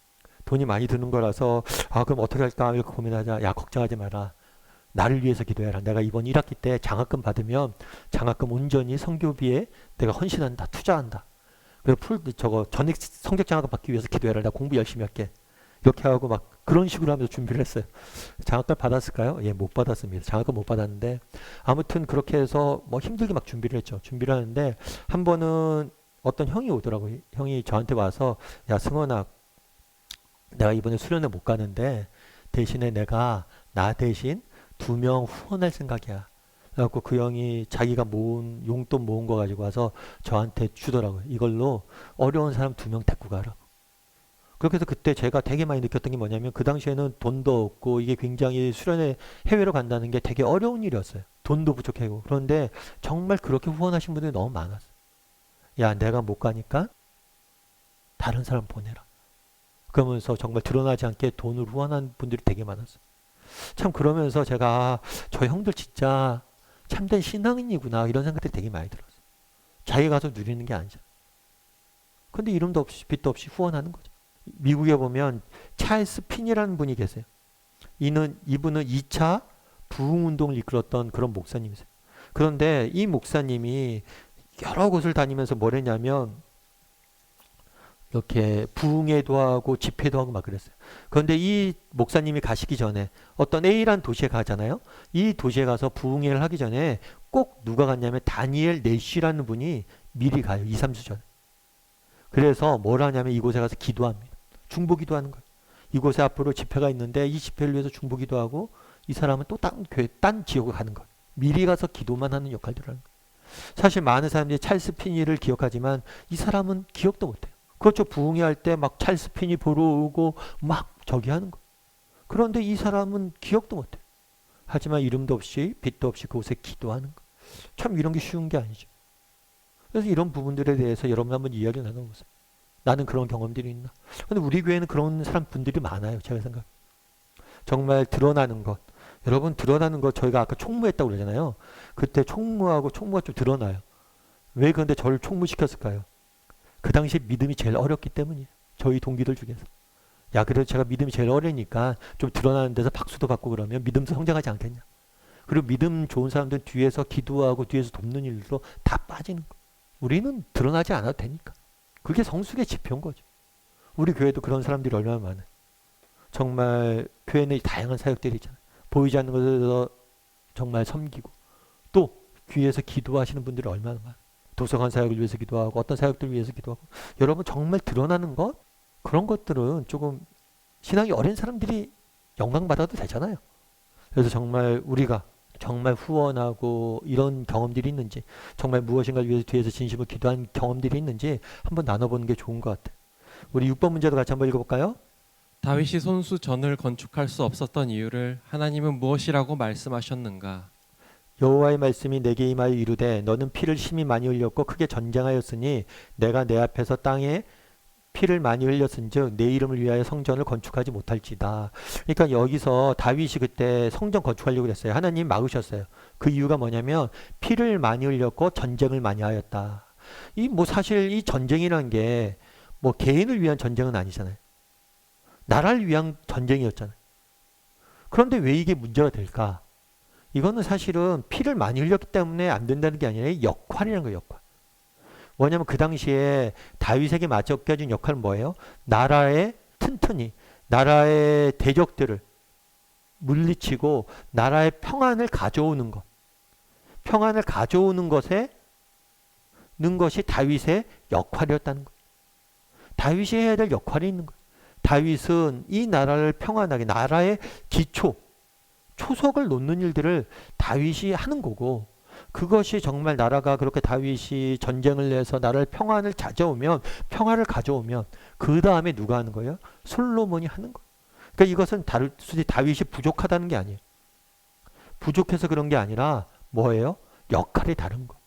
돈이 많이 드는 거라서 그럼 어떻게 할까 이렇게 고민하자. 야 걱정하지 마라. 나를 위해서 기도해라. 내가 이번 1학기 때 장학금 받으면 장학금 온전히 선교비에 내가 헌신한다. 투자한다. 그래서 전액 성적 장학금 받기 위해서 기도해라. 내가 공부 열심히 할게. 이렇게 하고 막 그런 식으로 하면서 준비를 했어요. 장학금 받았을까요? 예, 못 받았습니다. 장학금 못 받았는데 아무튼 그렇게 해서 뭐 힘들게 막 준비를 했죠. 준비를 하는데 한 번은 어떤 형이 오더라고요. 형이 저한테 와서 야 승원아 내가 이번에 수련회 못 가는데 대신에 내가 나 대신 2명 후원할 생각이야. 그래갖고 그 형이 자기가 모은 용돈 모은 거 가지고 와서 저한테 주더라고요. 이걸로 어려운 사람 2명 데리고 가라고. 그렇게 해서 그때 제가 되게 많이 느꼈던 게 뭐냐면 그 당시에는 돈도 없고 이게 굉장히 수련회 해외로 간다는 게 되게 어려운 일이었어요. 돈도 부족하고. 그런데 정말 그렇게 후원하신 분들이 너무 많았어요. 야, 내가 못 가니까 다른 사람 보내라. 그러면서 정말 드러나지 않게 돈을 후원한 분들이 되게 많았어요. 참 그러면서 제가 저 형들 진짜 참된 신앙인이구나 이런 생각들이 되게 많이 들었어요. 자기가 가서 누리는 게 아니잖아. 근데 이름도 없이 빚도 없이 후원하는 거죠. 미국에 보면 찰스 핀이라는 분이 계세요. 이분은 2차 부흥운동을 이끌었던 그런 목사님이세요. 그런데 이 목사님이 여러 곳을 다니면서 뭘 했냐면 이렇게 부흥회도 하고 집회도 하고 막 그랬어요. 그런데 이 목사님이 가시기 전에 어떤 A라는 도시에 가잖아요. 이 도시에 가서 부흥회를 하기 전에 꼭 누가 갔냐면 다니엘 내쉬라는 분이 미리 가요. 2, 3주 전에. 그래서 뭘 하냐면 이곳에 가서 기도합니다. 중보기도하는 거예요. 이곳에 앞으로 집회가 있는데 이 집회를 위해서 중보기도하고 이 사람은 또 딴 교회, 딴 지역을 가는 거예요. 미리 가서 기도만 하는 역할들을 하는 거예요. 사실 많은 사람들이 찰스 피니를 기억하지만 이 사람은 기억도 못해요. 그렇죠. 부흥회 할 때 막 찰스 피니 보러 오고 막 저기 하는 거. 그런데 이 사람은 기억도 못해요. 하지만 이름도 없이 빚도 없이 그곳에 기도하는 거. 참 이런 게 쉬운 게 아니죠. 그래서 이런 부분들에 대해서 여러분 한번 이야기를 나눠보세요. 나는 그런 경험들이 있나? 근데 우리 교회는 그런 사람 분들이 많아요. 제가 생각. 정말 드러나는 것. 여러분 드러나는 것 저희가 아까 총무했다고 그러잖아요. 그때 총무가 좀 드러나요. 왜 그런데 저를 총무시켰을까요? 그 당시에 믿음이 제일 어렸기 때문이에요. 저희 동기들 중에서. 야, 그래도 제가 믿음이 제일 어리니까 좀 드러나는 데서 박수도 받고 그러면 믿음도 성장하지 않겠냐. 그리고 믿음 좋은 사람들은 뒤에서 기도하고 뒤에서 돕는 일로 다 빠지는 거예요. 우리는 드러나지 않아도 되니까. 그게 성숙의 지표인 거죠. 우리 교회도 그런 사람들이 얼마나 많아요. 정말 교회 내 다양한 사역들이 있잖아요. 보이지 않는 것에서 정말 섬기고 또 귀에서 기도하시는 분들이 얼마나 많아요. 도서관 사역을 위해서 기도하고 어떤 사역들을 위해서 기도하고 여러분 정말 드러나는 것 그런 것들은 조금 신앙이 어린 사람들이 영광받아도 되잖아요. 그래서 정말 우리가 정말 후원하고 이런 경험들이 있는지 정말 무엇인가를 위해서 뒤에서 진심으로 기도한 경험들이 있는지 한번 나눠보는 게 좋은 것 같아요. 우리 6번 문제도 같이 한번 읽어볼까요? 다윗이 손수 전을 건축할 수 없었던 이유를 하나님은 무엇이라고 말씀하셨는가? 여호와의 말씀이 내게 임하여 이르되 너는 피를 심히 많이 흘렸고 크게 전쟁하였으니 내가 내 앞에서 땅에 피를 많이 흘렸은즉 내 이름을 위하여 성전을 건축하지 못할지다. 그러니까 여기서 다윗이 그때 성전 건축하려고 그랬어요. 하나님 막으셨어요. 그 이유가 뭐냐면 피를 많이 흘렸고 전쟁을 많이 하였다. 이 뭐 사실 이 전쟁이란 게 뭐 개인을 위한 전쟁은 아니잖아요. 나라를 위한 전쟁이었잖아요. 그런데 왜 이게 문제가 될까? 이거는 사실은 피를 많이 흘렸기 때문에 안 된다는 게 아니라 역할이라는 거예요. 역할. 뭐냐면 그 당시에 다윗에게 맡겨진 역할은 뭐예요? 나라의 튼튼히 나라의 대적들을 물리치고 나라의 평안을 가져오는 것. 평안을 가져오는 것에 는 것이 다윗의 역할이었다는 거예요. 다윗이 해야 될 역할이 있는 거예요. 다윗은 이 나라를 평안하게 나라의 기초 초석을 놓는 일들을 다윗이 하는 거고 그것이 정말 나라가 그렇게 다윗이 전쟁을 해서 나라를 평안을 평화를 가져오면 그 다음에 누가 하는 거예요? 솔로몬이 하는 거예요. 그러니까 이것은 단순히 다윗이 부족하다는 게 아니에요. 부족해서 그런 게 아니라 뭐예요? 역할이 다른 거.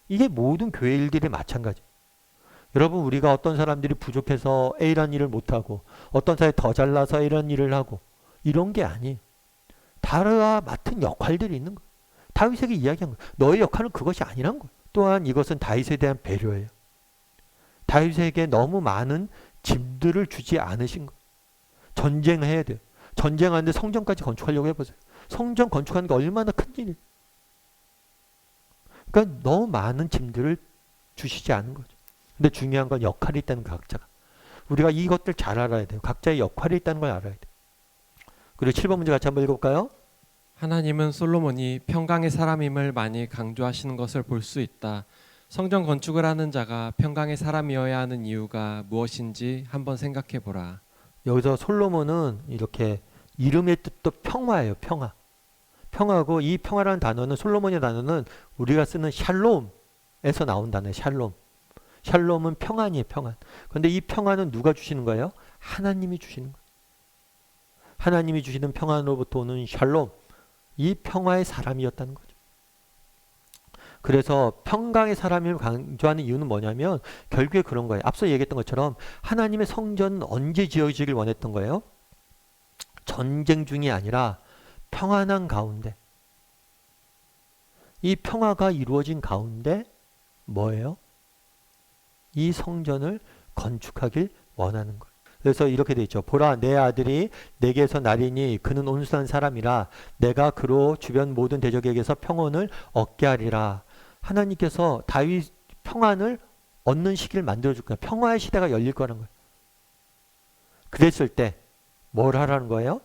이게 모든 교회 일들이 마찬가지. 여러분 우리가 어떤 사람들이 부족해서 A라는 일을 못하고 어떤 사람이 더 잘나서 A라는 일을 하고 이런 게 아니에요. 다르와 맡은 역할들이 있는 거예요. 다윗에게 이야기한 거예요. 너의 역할은 그것이 아니란 거예요. 또한 이것은 다윗에 대한 배려예요. 다윗에게 너무 많은 짐들을 주지 않으신 거예요. 전쟁해야 돼요. 전쟁하는데 성전까지 건축하려고 해보세요. 성전 건축하는 게 얼마나 큰 일이에요. 그러니까 너무 많은 짐들을 주시지 않은 거죠. 근데 중요한 건 역할이 있다는 거 각자가. 우리가 이것들 잘 알아야 돼요. 각자의 역할이 있다는 걸 알아야 돼요. 그리고 7번 문제 같이 한번 읽어볼까요? 하나님은 솔로몬이 평강의 사람임을 많이 강조하시는 것을 볼 수 있다. 성전 건축을 하는 자가 평강의 사람이어야 하는 이유가 무엇인지 한번 생각해 보라. 여기서 솔로몬은 이렇게 이름의 뜻도 평화예요. 평화. 평화고 이 평화라는 단어는 솔로몬의 단어는 우리가 쓰는 샬롬에서 나온 단어예요. 샬롬. 샬롬은 평안이에요. 평안. 그런데 이 평안은 누가 주시는 거예요? 하나님이 주시는 거예요. 하나님이 주시는 평안으로부터 오는 샬롬. 이 평화의 사람이었다는 거죠. 그래서 평강의 사람을 강조하는 이유는 뭐냐면 결국에 그런 거예요. 앞서 얘기했던 것처럼 하나님의 성전은 언제 지어지길 원했던 거예요? 전쟁 중이 아니라 평안한 가운데. 이 평화가 이루어진 가운데 뭐예요? 이 성전을 건축하길 원하는 거예요. 그래서 이렇게 돼 있죠. 보라, 내 아들이 내게서 나리니 그는 온순한 사람이라 내가 그로 주변 모든 대적에게서 평온을 얻게 하리라. 하나님께서 다윗 평안을 얻는 시기를 만들어줄 거예요. 평화의 시대가 열릴 거라는 거예요. 그랬을 때 뭘 하라는 거예요?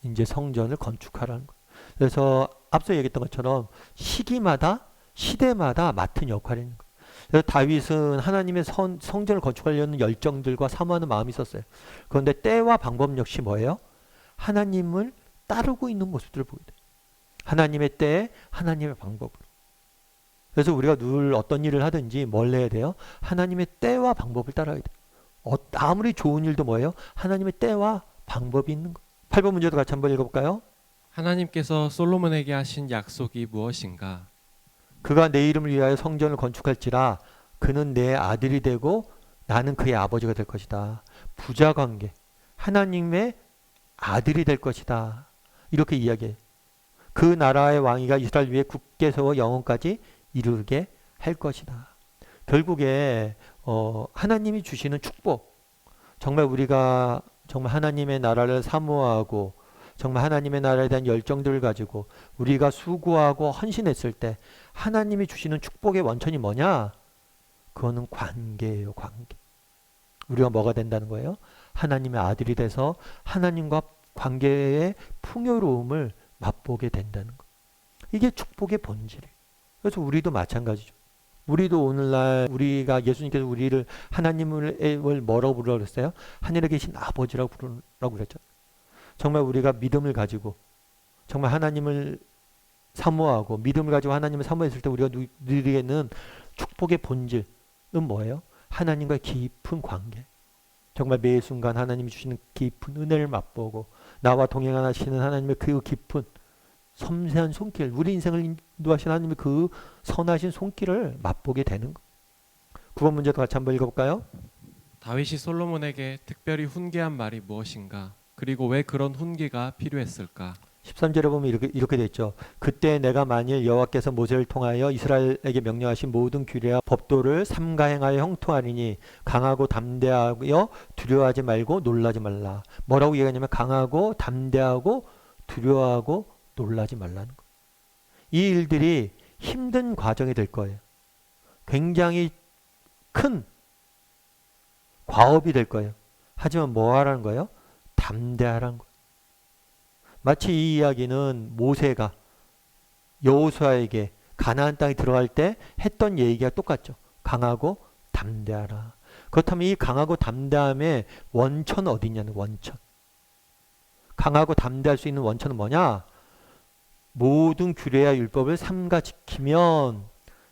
이제 성전을 건축하라는 거예요. 그래서 앞서 얘기했던 것처럼 시기마다 시대마다 맡은 역할이 있는 거예요. 그래서 다윗은 하나님의 성전을 건축하려는 열정들과 사모하는 마음이 있었어요. 그런데 때와 방법 역시 뭐예요? 하나님을 따르고 있는 모습들을 보게 돼요. 하나님의 때에 하나님의 방법으로. 그래서 우리가 늘 어떤 일을 하든지 뭘 해야 돼요? 하나님의 때와 방법을 따라야 돼요. 아무리 좋은 일도 뭐예요? 하나님의 때와 방법이 있는 거예요. 8번 문제도 같이 한번 읽어볼까요? 하나님께서 솔로몬에게 하신 약속이 무엇인가? 그가 내 이름을 위하여 성전을 건축할지라 그는 내 아들이 되고 나는 그의 아버지가 될 것이다. 부자관계, 하나님의 아들이 될 것이다. 이렇게 이야기해요. 그 나라의 왕위가 이스라엘 위에 굳게 세워 영원까지 이르게 할 것이다. 결국에 하나님이 주시는 축복, 정말 우리가 정말 하나님의 나라를 사모하고 정말 하나님의 나라에 대한 열정들을 가지고 우리가 수고하고 헌신했을 때 하나님이 주시는 축복의 원천이 뭐냐? 그거는 관계예요. 관계. 우리가 뭐가 된다는 거예요? 하나님의 아들이 돼서 하나님과 관계의 풍요로움을 맛보게 된다는 거. 이게 축복의 본질이에요. 그래서 우리도 마찬가지죠. 우리도 오늘날 우리가 예수님께서 우리를 하나님을 뭐라고 부르라고 그랬어요? 하늘에 계신 아버지라고 부르라고 그랬죠. 정말 우리가 믿음을 가지고 정말 하나님을 사모하고 믿음을 가지고 하나님을 사모했을 때 우리가 누리게는 축복의 본질은 뭐예요? 하나님과의 깊은 관계. 정말 매 순간 하나님이 주시는 깊은 은혜를 맛보고 나와 동행하시는 하나님의 그 깊은 섬세한 손길, 우리 인생을 인도하신 하나님의 그 선하신 손길을 맛보게 되는 거. 9번 문제도 같이 한번 읽어볼까요? 다윗이 솔로몬에게 특별히 훈계한 말이 무엇인가? 그리고 왜 그런 훈계가 필요했을까? 13절에 보면 이렇게 돼 있죠. 그때 내가 만일 여호와께서 모세를 통하여 이스라엘에게 명령하신 모든 규례와 법도를 삼가행하여 형통하리니 강하고 담대하여 두려워하지 말고 놀라지 말라. 뭐라고 얘기하냐면 강하고 담대하고 두려워하고 놀라지 말라는 거. 이 일들이 힘든 과정이 될 거예요. 굉장히 큰 과업이 될 거예요. 하지만 뭐 하라는 거예요? 담대하라는 거예요. 마치 이 이야기는 모세가 여호수아에게 가나안 땅에 들어갈 때 했던 얘기가 똑같죠. 강하고 담대하라. 그렇다면 이 강하고 담대함의 원천은 어디 있냐는 원천. 강하고 담대할 수 있는 원천은 뭐냐? 모든 규례와 율법을 삼가 지키면,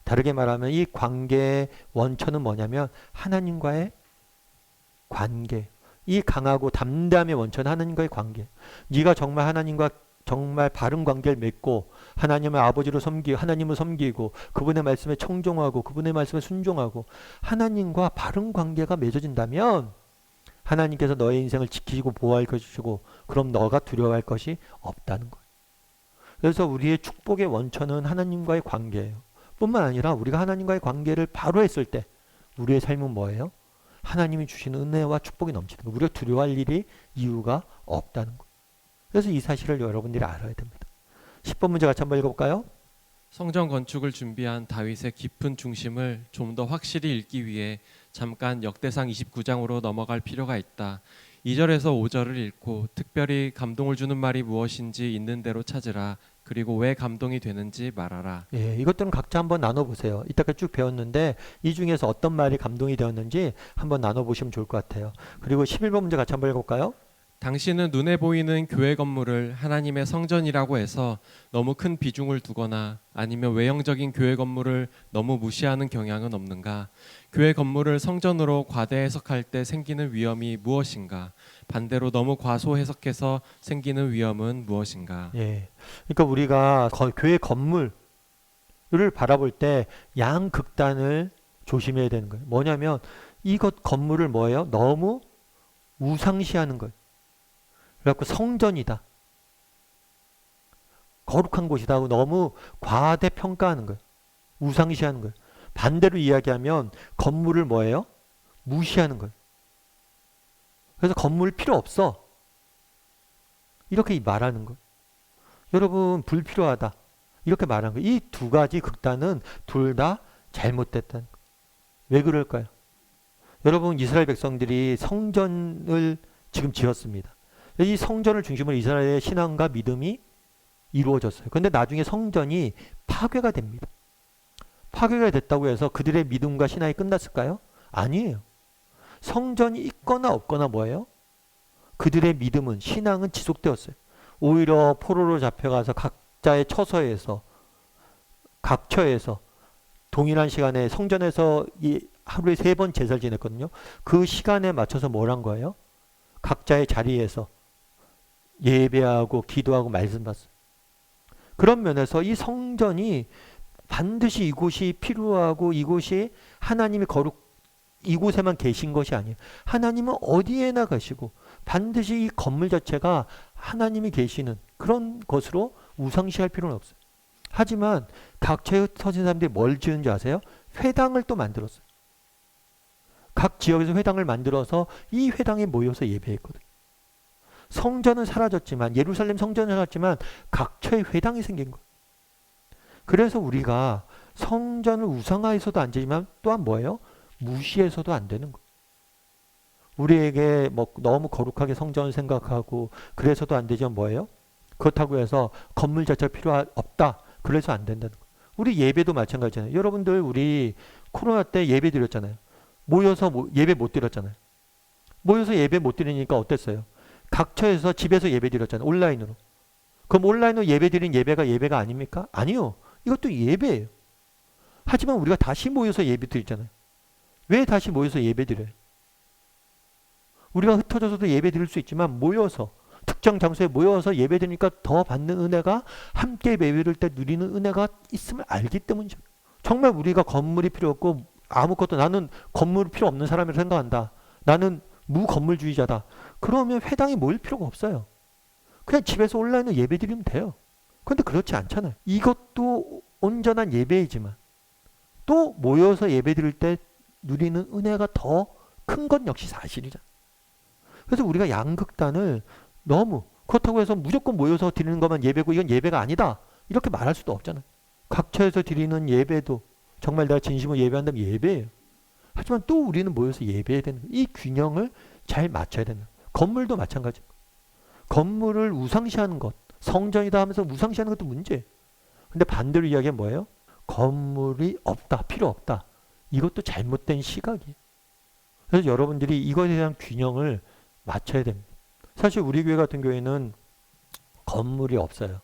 다르게 말하면 이 관계의 원천은 뭐냐면 하나님과의 관계. 이 강하고 담대함의 원천은 하나님과의 관계. 네가 정말 하나님과 정말 바른 관계를 맺고 하나님의 아버지로 섬기고 하나님을 섬기고 그분의 말씀에 청종하고 그분의 말씀에 순종하고 하나님과 바른 관계가 맺어진다면 하나님께서 너의 인생을 지키시고 보호할 것이고 그럼 너가 두려워할 것이 없다는 거예요. 그래서 우리의 축복의 원천은 하나님과의 관계예요. 뿐만 아니라 우리가 하나님과의 관계를 바로 했을 때 우리의 삶은 뭐예요? 하나님이 주시는 은혜와 축복이 넘치는 거예요. 우리가 두려워할 일이 이유가 없다는 거예요. 그래서 이 사실을 여러분들이 알아야 됩니다. 10번 문제 같이 한번 읽어볼까요? 성전 건축을 준비한 다윗의 깊은 중심을 좀 더 확실히 읽기 위해 잠깐 역대상 29장으로 넘어갈 필요가 있다. 2절에서 5절을 읽고 특별히 감동을 주는 말이 무엇인지 있는 대로 찾으라. 그리고 왜 감동이 되는지 말하라. 예, 이것들은 각자 한번 나눠보세요. 이따가 쭉 배웠는데 이 중에서 어떤 말이 감동이 되었는지 한번 나눠보시면 좋을 것 같아요. 그리고 11번 문제 같이 한번 읽어볼까요? 당신은 눈에 보이는 교회 건물을 하나님의 성전이라고 해서 너무 큰 비중을 두거나 아니면 외형적인 교회 건물을 너무 무시하는 경향은 없는가? 교회 건물을 성전으로 과대 해석할 때 생기는 위험이 무엇인가? 반대로 너무 과소 해석해서 생기는 위험은 무엇인가? 예. 그러니까 우리가 교회 건물을 바라볼 때 양극단을 조심해야 되는 거예요. 뭐냐면 이것 건물을 뭐예요? 너무 우상시하는 거예요. 그래갖고 성전이다, 거룩한 곳이다 하고 너무 과대평가하는 거예요. 우상시하는 거예요. 반대로 이야기하면 건물을 뭐예요? 무시하는 거예요. 그래서 건물 필요 없어, 이렇게 말하는 거예요. 여러분 불필요하다, 이렇게 말하는 거예요. 이 두 가지 극단은 둘 다 잘못됐다는 거예요. 왜 그럴까요? 여러분 이스라엘 백성들이 성전을 지금 지었습니다. 이 성전을 중심으로 이스라엘의 신앙과 믿음이 이루어졌어요. 그런데 나중에 성전이 파괴가 됩니다. 파괴가 됐다고 해서 그들의 믿음과 신앙이 끝났을까요? 아니에요. 성전이 있거나 없거나 뭐예요? 그들의 믿음은, 신앙은 지속되었어요. 오히려 포로로 잡혀가서 각자의 처소에서, 각처에서 동일한 시간에 성전에서 하루에 3번 제사를 지냈거든요. 그 시간에 맞춰서 뭘 한 거예요? 각자의 자리에서 예배하고 기도하고 말씀 받았어요. 그런 면에서 이 성전이 반드시 이곳이 필요하고 이곳이 하나님이 이곳에만 계신 것이 아니에요. 하나님은 어디에나 가시고 반드시 이 건물 자체가 하나님이 계시는 그런 것으로 우상시할 필요는 없어요. 하지만 각처에 터진 사람들이 뭘 지은지 아세요? 회당을 또 만들었어요. 각 지역에서 회당을 만들어서 이 회당에 모여서 예배했거든요. 성전은 사라졌지만, 예루살렘 성전은 사라졌지만 각처에 회당이 생긴 거예요. 그래서 우리가 성전을 우상화해서도 안 되지만 또한 뭐예요? 무시해서도 안 되는 거예요. 우리에게 뭐 너무 거룩하게 성전을 생각하고 그래서도 안 되지만 뭐예요? 그렇다고 해서 건물 자체가 필요 없다, 그래서 안 된다는 거예요. 우리 예배도 마찬가지잖아요. 여러분들 우리 코로나 때 예배 드렸잖아요. 모여서 예배 못 드렸잖아요. 모여서 예배 못 드리니까 어땠어요? 각처에서 집에서 예배 드렸잖아요. 온라인으로. 그럼 온라인으로 예배 드린 예배가 아닙니까? 아니요. 이것도 예배예요. 하지만 우리가 다시 모여서 예배 드리잖아요. 왜 다시 모여서 예배 드려요? 우리가 흩어져서도 예배 드릴 수 있지만 모여서, 특정 장소에 모여서 예배 드리니까 더 받는 은혜가, 함께 예배를 때 누리는 은혜가 있음을 알기 때문이죠. 정말 우리가 건물이 필요 없고 아무것도, 나는 건물이 필요 없는 사람이라고 생각한다, 나는 무건물주의자다, 그러면 회당에 모일 필요가 없어요. 그냥 집에서 온라인으로 예배 드리면 돼요. 그런데 그렇지 않잖아요. 이것도 온전한 예배이지만 또 모여서 예배 드릴 때 누리는 은혜가 더 큰 건 역시 사실이잖아요. 그래서 우리가 양극단을 너무, 그렇다고 해서 무조건 모여서 드리는 것만 예배고 이건 예배가 아니다, 이렇게 말할 수도 없잖아요. 각처에서 드리는 예배도 정말 내가 진심으로 예배한다면 예배예요. 하지만 또 우리는 모여서 예배해야 되는 거예요. 이 균형을 잘 맞춰야 되는 거예요. 건물도 마찬가지예요. 건물을 우상시하는 것, 성전이다 하면서 우상시하는 것도 문제예요. 근데 반대로 이야기하면 뭐예요? 건물이 없다, 필요 없다, 이것도 잘못된 시각이에요. 그래서 여러분들이 이것에 대한 균형을 맞춰야 됩니다. 사실 우리 교회 같은 경우에는 건물이 없어요.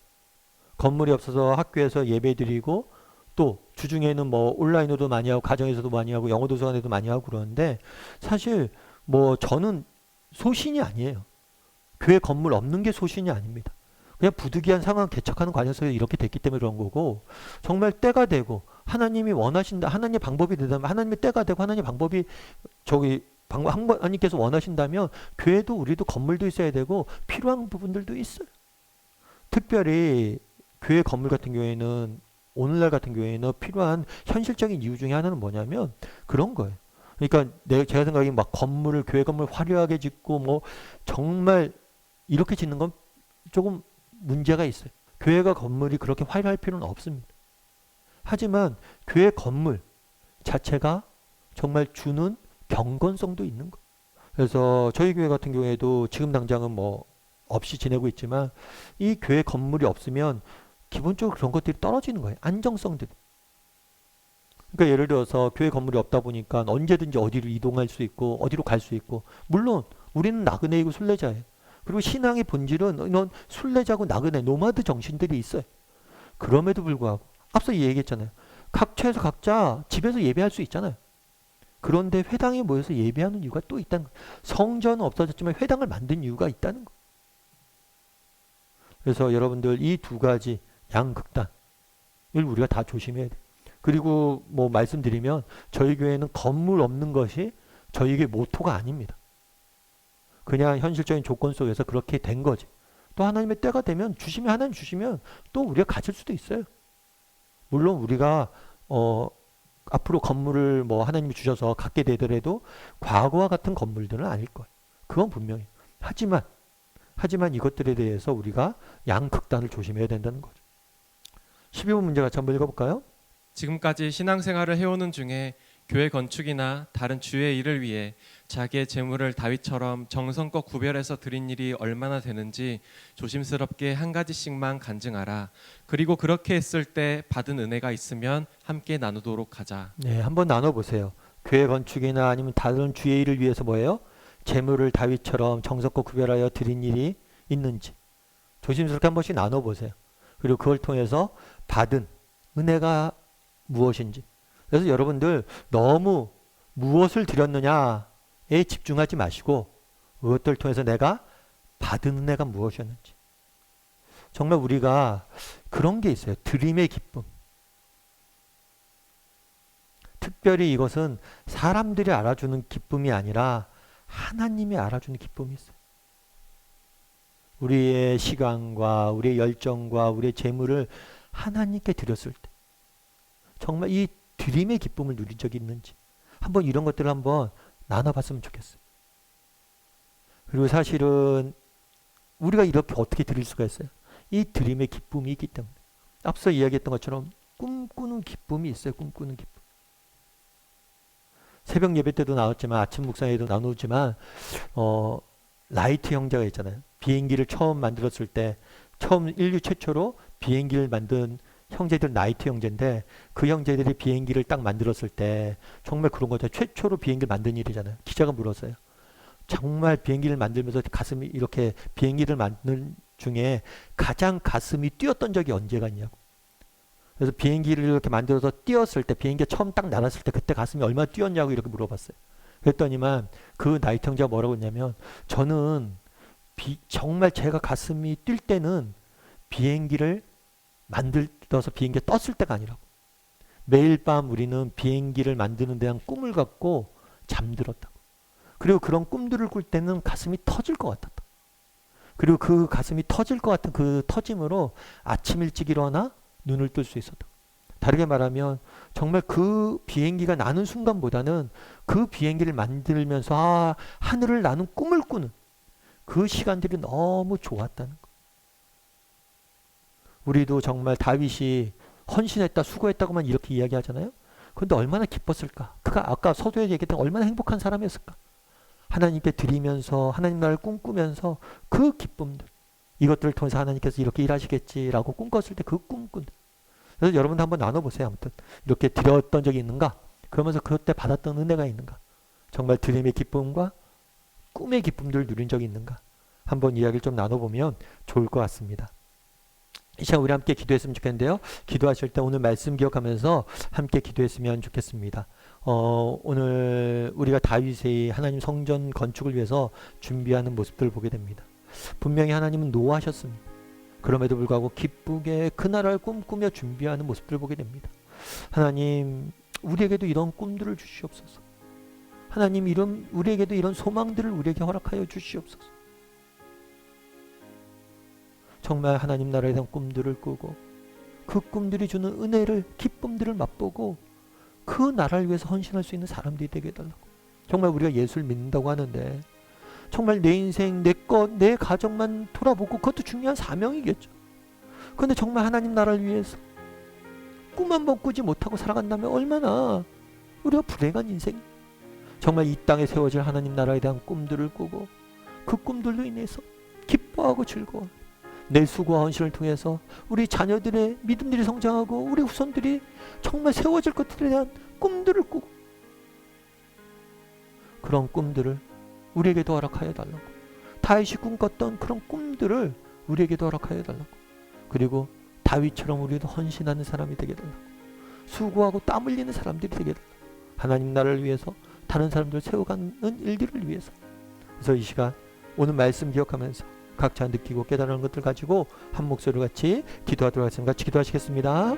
건물이 없어서 학교에서 예배 드리고 또 주중에는 뭐 온라인으로도 많이 하고 가정에서도 많이 하고 영어 도서관에도 많이 하고 그러는데, 사실 뭐 저는 소신이 아니에요. 교회 건물 없는 게 소신이 아닙니다. 그냥 부득이한 상황 개척하는 과정에서 이렇게 됐기 때문에 그런 거고, 정말 때가 되고 하나님이 원하신다, 하나님의 방법이 되다면, 하나님의 때가 되고 하나님의 방법이 하나님께서 원하신다면 교회도 우리도 건물도 있어야 되고 필요한 부분들도 있어요. 특별히 교회 건물 같은 경우에는, 오늘날 같은 경우에는 필요한 현실적인 이유 중에 하나는 뭐냐면 그런 거예요. 그러니까 제가 생각하기엔 막 건물을, 교회 건물 화려하게 짓고 뭐 정말 이렇게 짓는 건 조금 문제가 있어요. 교회가 건물이 그렇게 화려할 필요는 없습니다. 하지만 교회 건물 자체가 정말 주는 경건성도 있는 거예요. 그래서 저희 교회 같은 경우에도 지금 당장은 뭐 없이 지내고 있지만 이 교회 건물이 없으면 기본적으로 그런 것들이 떨어지는 거예요. 안정성들이. 그러니까 예를 들어서 교회 건물이 없다 보니까 언제든지 어디로 이동할 수 있고 어디로 갈 수 있고, 물론 우리는 나그네이고 순례자예요. 그리고 신앙의 본질은 이런 순례자고 나그네 노마드 정신들이 있어요. 그럼에도 불구하고 앞서 얘기했잖아요. 각처에서 각자 집에서 예배할 수 있잖아요. 그런데 회당에 모여서 예배하는 이유가 또 있다는 거예요. 성전은 없어졌지만 회당을 만든 이유가 있다는 거예요. 그래서 여러분들 이 두 가지 양극단을 우리가 다 조심해야 돼요. 그리고 뭐 말씀드리면 저희 교회는 건물 없는 것이 저희에게 모토가 아닙니다. 그냥 현실적인 조건 속에서 그렇게 된 거지. 또 하나님의 때가 되면 주시면 하나님 주시면 또 우리가 가질 수도 있어요. 물론 우리가 앞으로 건물을 뭐 하나님이 주셔서 갖게 되더라도 과거와 같은 건물들은 아닐 거예요. 그건 분명해요. 하지만 이것들에 대해서 우리가 양극단을 조심해야 된다는 거죠. 12번 문제 같이 한번 읽어볼까요? 지금까지 신앙생활을 해오는 중에 교회 건축이나 다른 주의 일을 위해 자기의 재물을 다윗처럼 정성껏 구별해서 드린 일이 얼마나 되는지 조심스럽게 한 가지씩만 간증하라. 그리고 그렇게 했을 때 받은 은혜가 있으면 함께 나누도록 하자. 네, 한번 나눠보세요. 교회 건축이나 아니면 다른 주의 일을 위해서 뭐예요? 재물을 다윗처럼 정성껏 구별하여 드린 일이 있는지 조심스럽게 한 번씩 나눠보세요. 그리고 그걸 통해서 받은 은혜가 무엇인지. 그래서 여러분들 너무 무엇을 드렸느냐에 집중하지 마시고 그것들을 통해서 내가 받은 은혜가 무엇이었는지. 정말 우리가 그런 게 있어요. 드림의 기쁨. 특별히 이것은 사람들이 알아주는 기쁨이 아니라 하나님이 알아주는 기쁨이 있어요. 우리의 시간과 우리의 열정과 우리의 재물을 하나님께 드렸을 때 정말 이 드림의 기쁨을 누린 적이 있는지 한번 이런 것들을 한번 나눠봤으면 좋겠어요. 그리고 사실은 우리가 이렇게 어떻게 드릴 수가 있어요? 이 드림의 기쁨이 있기 때문에 앞서 이야기했던 것처럼 꿈꾸는 기쁨이 있어요. 꿈꾸는 기쁨. 새벽 예배 때도 나왔지만 아침 묵상에도 나누지만 라이트 형제가 있잖아요. 비행기를 처음 만들었을 때 처음 인류 최초로 비행기를 만든 형제들 라이트 형제인데 그 형제들이 비행기를 딱 만들었을 때 정말 그런 거죠. 최초로 비행기를 만든 일이잖아요. 기자가 물었어요. 정말 비행기를 만들면서 가슴이 이렇게 비행기를 만드는 중에 가장 가슴이 뛰었던 적이 언제가 있냐고. 그래서 비행기를 이렇게 만들어서 띄었을 때 비행기가 처음 딱 날았을 때 그때 가슴이 얼마나 뛰었냐고 이렇게 물어봤어요. 그랬더니만 그 나이트 형제가 뭐라고 했냐면 저는 정말 제가 가슴이 뛸 때는 비행기를 만들어서 비행기가 떴을 때가 아니라고. 매일 밤 우리는 비행기를 만드는 대한 꿈을 갖고 잠들었다고. 그리고 그런 꿈들을 꿀 때는 가슴이 터질 것 같았다. 그리고 그 가슴이 터질 것 같은 그 터짐으로 아침 일찍 일어나 눈을 뜰 수 있었다. 다르게 말하면 정말 그 비행기가 나는 순간보다는 그 비행기를 만들면서 하늘을 나는 꿈을 꾸는 그 시간들이 너무 좋았다는 거. 우리도 정말 다윗이 헌신했다 수고했다고만 이렇게 이야기하잖아요. 그런데 얼마나 기뻤을까. 그가 아까 서두에 얘기했던 얼마나 행복한 사람이었을까. 하나님께 드리면서 하나님 나라를 꿈꾸면서 그 기쁨들 이것들을 통해서 하나님께서 이렇게 일하시겠지라고 꿈꿨을 때 그 꿈꾼. 그래서 여러분도 한번 나눠보세요. 아무튼 이렇게 드렸던 적이 있는가? 그러면서 그때 받았던 은혜가 있는가? 정말 드림의 기쁨과 꿈의 기쁨들을 누린 적이 있는가? 한번 이야기를 좀 나눠보면 좋을 것 같습니다. 이 시간 우리 함께 기도했으면 좋겠는데요. 기도하실 때 오늘 말씀 기억하면서 함께 기도했으면 좋겠습니다. 오늘 우리가 다윗의 하나님 성전 건축을 위해서 준비하는 모습들을 보게 됩니다. 분명히 하나님은 노하셨습니다. 그럼에도 불구하고 기쁘게 그 나라를 꿈꾸며 준비하는 모습들을 보게 됩니다. 하나님 우리에게도 이런 꿈들을 주시옵소서. 하나님 우리에게도 이런 소망들을 우리에게 허락하여 주시옵소서. 정말 하나님 나라에 대한 꿈들을 꾸고 그 꿈들이 주는 은혜를 기쁨들을 맛보고 그 나라를 위해서 헌신할 수 있는 사람들이 되게 해달라고. 정말 우리가 예수를 믿는다고 하는데 정말 내 인생 내 것 내 가정만 돌아보고 그것도 중요한 사명이겠죠. 그런데 정말 하나님 나라를 위해서 꿈 한 번 꾸지 못하고 살아간다면 얼마나 우리가 불행한 인생. 정말 이 땅에 세워질 하나님 나라에 대한 꿈들을 꾸고 그 꿈들로 인해서 기뻐하고 즐거워 내 수고와 헌신을 통해서 우리 자녀들의 믿음들이 성장하고 우리 후손들이 정말 세워질 것들에 대한 꿈들을 꾸고 그런 꿈들을 우리에게도 허락하여 달라고. 다윗이 꿈꿨던 그런 꿈들을 우리에게도 허락하여 달라고. 그리고 다윗처럼 우리도 헌신하는 사람이 되게 달라고. 수고하고 땀 흘리는 사람들이 되게 달라고. 하나님 나라를 위해서 다른 사람들 세워가는 일들을 위해서. 그래서 이 시간 오늘 말씀 기억하면서 각자 느끼고 깨달은 것들 가지고 한 목소리로 같이 기도하도록 하겠습니다. 같이 기도하시겠습니다.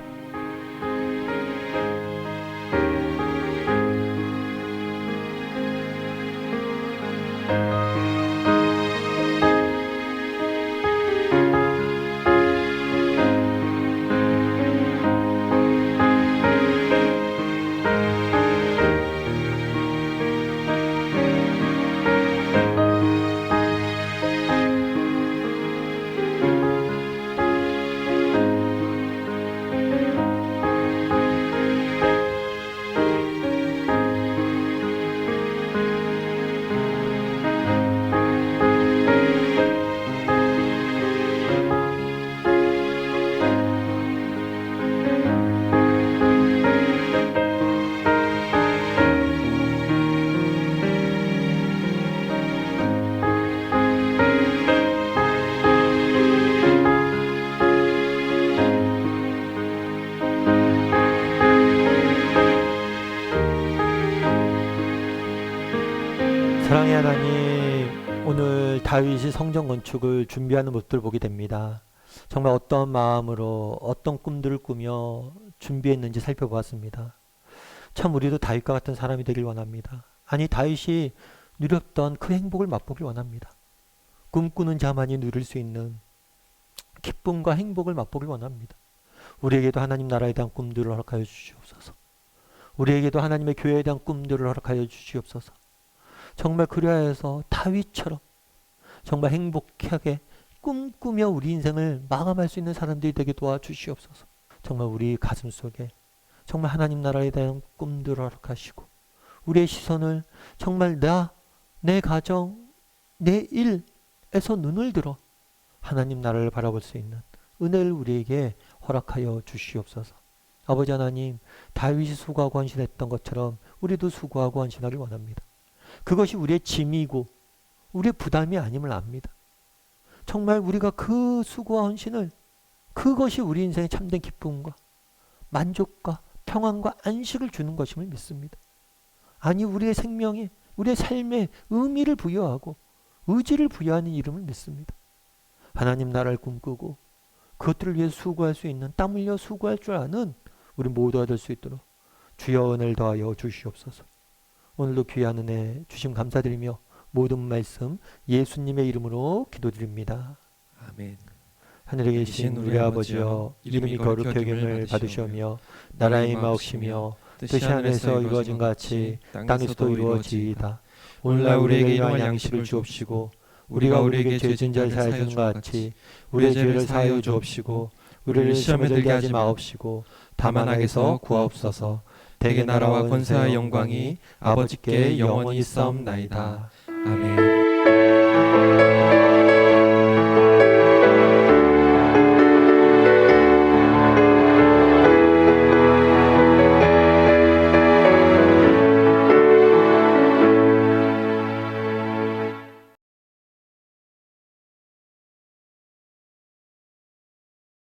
사랑의 하나님, 오늘 다윗이 성전 건축을 준비하는 모습을 보게 됩니다. 정말 어떤 마음으로 어떤 꿈들을 꾸며 준비했는지 살펴보았습니다. 참 우리도 다윗과 같은 사람이 되길 원합니다. 아니, 다윗이 누렸던 그 행복을 맛보길 원합니다. 꿈꾸는 자만이 누릴 수 있는 기쁨과 행복을 맛보길 원합니다. 우리에게도 하나님 나라에 대한 꿈들을 허락하여 주시옵소서. 우리에게도 하나님의 교회에 대한 꿈들을 허락하여 주시옵소서. 정말 그리하여서 다윗처럼 정말 행복하게 꿈꾸며 우리 인생을 마감할 수 있는 사람들이 되게 도와주시옵소서. 정말 우리 가슴 속에 정말 하나님 나라에 대한 꿈들을 허락하시고 우리의 시선을 정말 내 가정, 내 일에서 눈을 들어 하나님 나라를 바라볼 수 있는 은혜를 우리에게 허락하여 주시옵소서. 아버지 하나님, 다윗이 수고하고 헌신했던 것처럼 우리도 수고하고 헌신하길 원합니다. 그것이 우리의 짐이고 우리의 부담이 아님을 압니다. 정말 우리가 그 수고와 헌신을, 그것이 우리 인생의 참된 기쁨과 만족과 평안과 안식을 주는 것임을 믿습니다. 아니, 우리의 생명에, 우리의 삶에 의미를 부여하고 의지를 부여하는 이름을 믿습니다. 하나님 나라를 꿈꾸고 그것들을 위해 수고할 수 있는, 땀 흘려 수고할 줄 아는 우리 모두가 될 수 있도록 주여 은혜를 더하여 주시옵소서. 오늘도 귀한 은혜 주심 감사드리며 모든 말씀 예수님의 이름으로 기도드립니다. 아멘. 하늘에 계신 우리 아버지여, 이름이 거룩히 여김을 받으시오며 나라의 임하옵시며 뜻이 하늘에서 이루어진 같이 땅에서도 이루어지이다. 오늘날 우리에게 일용할 양식을 주옵시고 우리가 우리에게 죄 지은 자를 사하여 주는 것 같이 우리의 죄를 사하여 주옵시고 우리를 시험에 들게 하지 마옵시고 다만 악에서 구하옵소서. 대개 나라와 권세와 영광이 아버지께 영원히 있사옵나이다. 아멘.